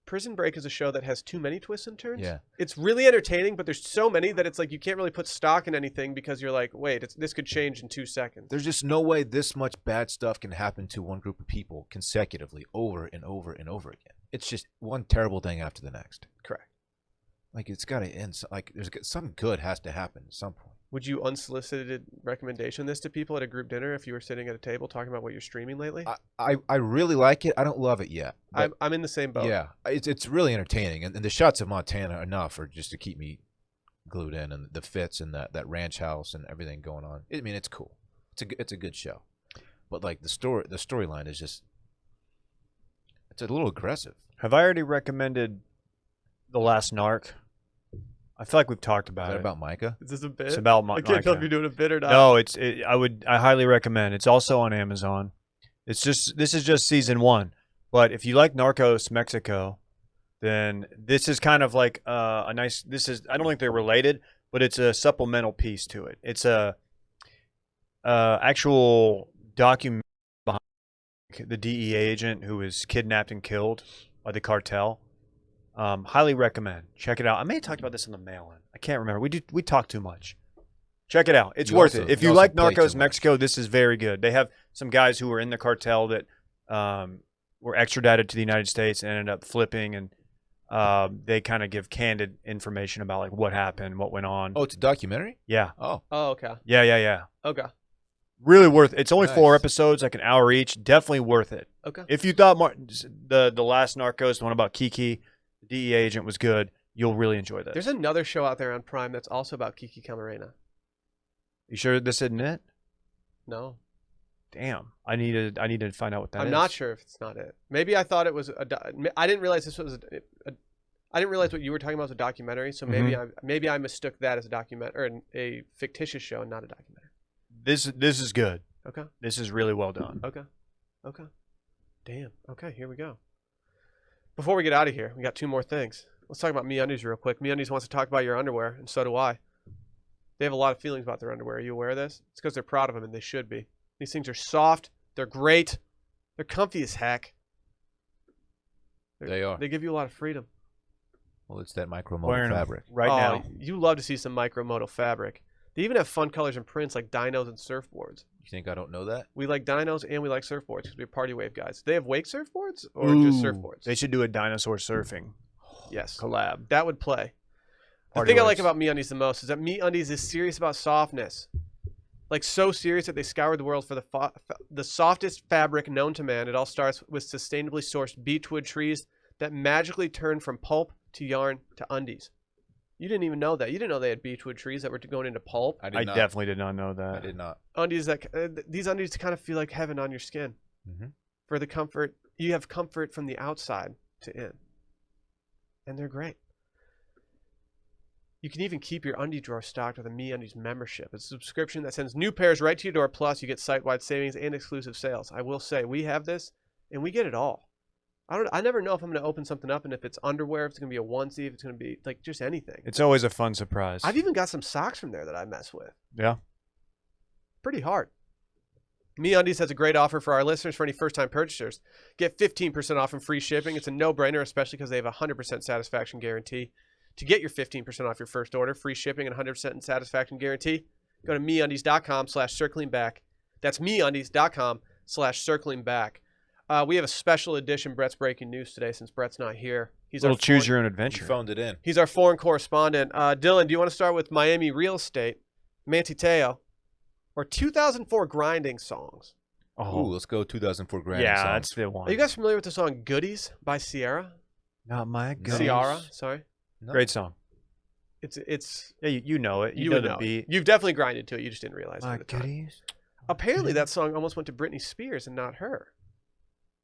Prison Break is a show that has too many twists and turns. Yeah. It's really entertaining, but there's so many that it's like you can't really put stock in anything because you're like, wait, this could change in 2 seconds. There's just no way this much bad stuff can happen to one group of people consecutively over and over and over again. It's just one terrible thing after the next. Correct. Like, it's got to end. Like, something good has to happen at some point. Would you unsolicited recommendation this to people at a group dinner if you were sitting at a table talking about what you're streaming lately? I really like it. I don't love it yet. but I'm in the same boat. yeah, it's really entertaining, and the shots of Montana enough are just to keep me glued in, and the fits and that ranch house and everything going on. I mean, it's cool. It's a good show, but like the storyline is just it's a little aggressive. Have I already recommended The Last Narc? I feel like we've talked Is about that it. about Micah? Is this a bit? It's about I can't tell if Micah. you're doing a bit or not. No, I highly recommend. It's also on Amazon. This is just season 1. But if you like Narcos Mexico, then this is kind of like a nice. I don't think they're related, but it's a supplemental piece to it. It's a actual document behind the DEA agent who was kidnapped and killed by the cartel. Highly recommend. Check it out. I may have talked about this in the mail-in. I can't remember. We talk too much. Check it out. It's worth it. If you like Narcos Mexico, this is very good. They have some guys who were in the cartel that were extradited to the United States and ended up flipping, and they kind of give candid information about like what happened, what went on. Oh, it's a documentary. Yeah. Oh, Oh, okay. Yeah. Okay. Really worth it. It's only 4 Nice. episodes, like an hour each. Definitely worth it. Okay. If you thought the last Narcos, the one about Kiki, the DEA agent, was good, you'll really enjoy this. There's another show out there on Prime that's also about Kiki Camarena. You sure this isn't it? No. Damn. I need to find out what that is. I'm not sure if it's not it. Maybe I thought it was I didn't realize this was I didn't realize what you were talking about was a documentary, so maybe I mistook that as a document or a fictitious show and not a documentary. This is good. Okay. This is really well done. Okay. Damn. Okay, here we go. Before we get out of here, we got 2 more things. Let's talk about MeUndies real quick. MeUndies wants to talk about your underwear, and so do I. They have a lot of feelings about their underwear. Are you aware of this? It's because they're proud of them, and they should be. These things are soft. They're great. They're comfy as heck. They are. They give you a lot of freedom. Well, it's that micromodal Wearing them fabric. right now. You love to see some micromodal fabric. They even have fun colors and prints like dinos and surfboards. You think I don't know that? We like dinos and we like surfboards because we're party wave guys. Do they have wake surfboards or just surfboards? They should do a dinosaur surfing Yes. collab. That would play. The Party thing I like waves. about MeUndies the most is that MeUndies is serious about softness. Like so serious that they scoured the world for the softest fabric known to man. It all starts with sustainably sourced beechwood trees that magically turn from pulp to yarn to undies. You didn't even know that. You didn't know they had beechwood trees that were going into pulp. I definitely did not know that. I did not. Undies that these undies kind of feel like heaven on your skin. Mm-hmm. For the comfort, you have comfort from the outside to in, and they're great. You can even keep your undie drawer stocked with a MeUndies membership. It's a subscription that sends new pairs right to your door. Plus, you get site-wide savings and exclusive sales. I will say, we have this, and we get it all. I never know if I'm going to open something up and if it's underwear, if it's going to be a onesie, if it's going to be like just anything. It's always a fun surprise. I've even got some socks from there that I mess with. Yeah. Pretty hard. MeUndies has a great offer for our listeners for any first-time purchasers. Get 15% off and free shipping. It's a no-brainer, especially because they have a 100% satisfaction guarantee. To get your 15% off your first order, free shipping, and 100% satisfaction guarantee, go to MeUndies.com/circlingback. That's MeUndies.com/circlingback. We have a special edition Brett's Breaking News today since Brett's not here. He's Little our choose your own You adventure. phoned it in. He's our foreign correspondent. Dylan, do you want to start with Miami real estate, Manti Te'o, or 2004 grinding songs? Ooh, Oh, let's go 2004 grand. yeah, songs. that's the one. Are you guys familiar with the song Goodies by Sierra? Not my good. Ciara, sorry. No. Great song. It's Yeah, you know it. You would know the beat. You've definitely grinded to it. You just didn't realize it My at the time. goodies. Apparently, that song almost went to Britney Spears and not her.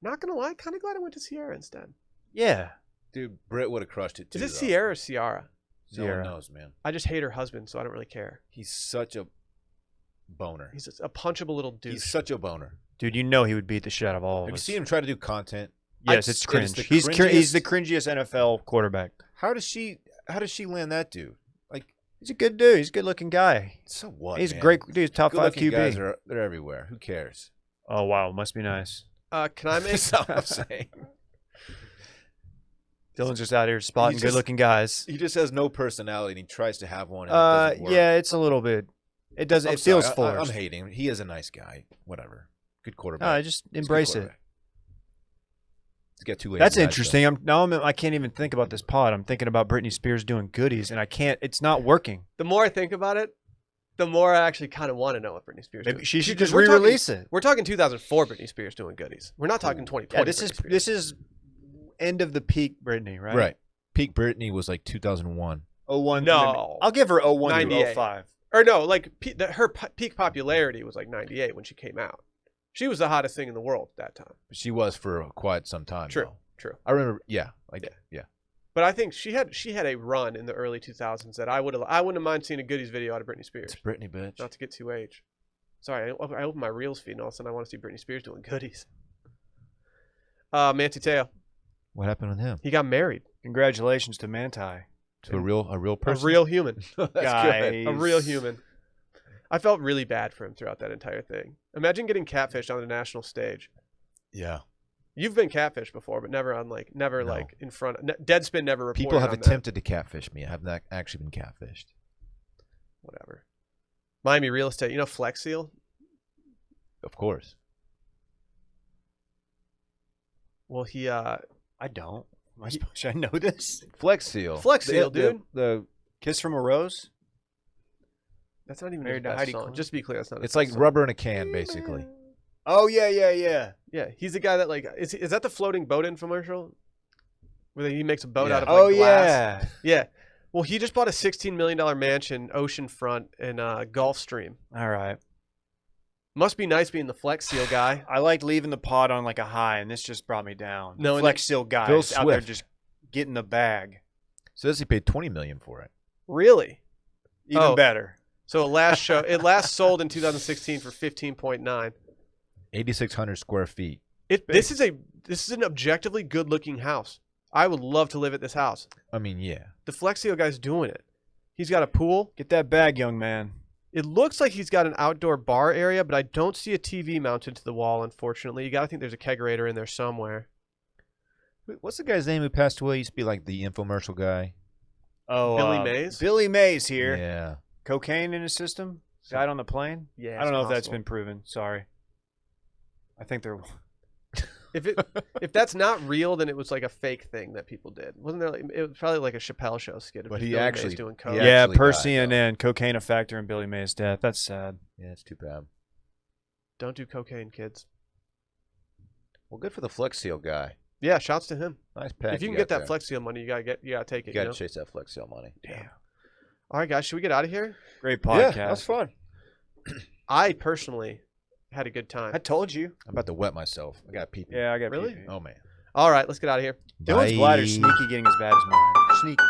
Not gonna lie, kind of glad it went to Sierra instead. Yeah. Dude, Britt would have crushed it too. Is it though. Sierra or Ciara? No one Sierra. knows, man. I just hate her husband, so I don't really care. He's such a boner. He's a punchable little douche. He's such a boner. Dude, you know he would beat the shit out of all of Have you us. seen him try to do content? Yes, I- it's it cringe. is the He's cringiest- the cringiest NFL quarterback. How does she land that dude? Like, He's a good dude. He's a good-looking guy. so what? He's man? a great dude. He's top 5 Good-looking guys QB. they're everywhere. Who cares? Oh wow, must be nice. Can I make? That's all I'm saying. Dylan's just out here spotting just- good-looking guys. He just has no personality, and he tries to have one. And it doesn't work. Yeah, it's a little bit. It doesn't. I'm It feels sorry, forced. I'm hating him. He is a nice guy. Whatever. Good quarterback. Just He's a good embrace it. quarterback. Let's get too late. That's in that interesting. I can't even think about this pod. I'm thinking about Britney Spears doing goodies, and I can't. It's not working. The more I think about it, the more I actually kind of want to know what Britney Spears. Maybe doing. she should Because just we're talking- re-release it. We're talking 2004 Britney Spears doing goodies. We're not talking 2020. Yeah, this Britney is Spears. this is end of the peak Britney, right? Right. Peak Britney was like 2001. 01. No. I'll give her 01 to 98. 05. Or no, like her peak popularity was like 98 when she came out. She was the hottest thing in the world at that time. But she was for quite some time. True, though. true. I remember. Yeah. Yeah. But I think she had a run in the early 2000s that I wouldn't have mind seeing a goodies video out of Britney Spears. It's Britney, bitch. Not to get too age. Sorry, I open my Reels feed and all of a sudden I want to see Britney Spears doing goodies. Manti Te'o, What happened with him? he got married. Congratulations to Manti. To a real person. A real human. That's Guys. good. A real human. I felt really bad for him throughout that entire thing. Imagine getting catfished on the national stage. Yeah. You've been catfished before, but never on No. in front. Deadspin never reported People have on that. attempted to catfish me. I have not actually been catfished. Whatever. Miami real estate. You know Flex Seal? Of course. Well, he I don't. Should I know this? Flex Seal. Flex Seal, dude. The Kiss from a Rose? That's not even Married his to best Heidi song. Klum. Just to be clear, that's not. It's his like best song. rubber in a can, basically. Oh yeah, yeah, yeah. Yeah, he's the guy that like is that the floating boat infomercial? Where he makes a boat Yeah. out of like Oh glass. yeah. Yeah. Well, he just bought a $16 million mansion oceanfront in Gulfstream. All right. Must be nice being the Flex Seal guy. I like leaving the pod on like a high, and this just brought me down. No, and Flex Seal guys Phil out there Swift. just getting the bag. Says he paid $20 million for it. Really? Even Oh. better. So it last sold in 2016 for 15.9. 8,600 square feet. This is an objectively good looking house. I would love to live at this house. I mean, yeah. The Flex Seal guy's doing it. He's got a pool. Get that bag, young man. It looks like he's got an outdoor bar area, but I don't see a TV mounted to the wall, unfortunately. You got to think there's a kegerator in there somewhere. What's the guy's name who passed away? He used to be like the infomercial guy. Oh, Billy Mays? Billy Mays here. Yeah. Cocaine in his system. Died on the plane. Yeah, I don't know if that's possible. been proven. Sorry. I think they're. If that's not real, then it was like a fake thing that people did. Wasn't there? Like, it was probably like a Chappelle show skit. Of But just he Billy actually- Mays doing he coke. Yeah, actually per died, CNN, cocaine a factor in Billy Mays' death. That's sad. Yeah, it's too bad. Don't do cocaine, kids. Well, good for the Flex Seal guy. Yeah, shouts to him. Nice pack. If you can got get that there. Flex Seal money, you gotta take it. You got to know? chase that Flex Seal money. Damn. All right, guys, should we get out of here? Great podcast. Yeah, that's fun. I personally had a good time. I told you. I'm about to wet myself. I got pee. Yeah, I got Really? pee-pee. Oh, man. All right, let's get out of here. Dylan's bladder's sneaky getting as bad as mine. Sneaky.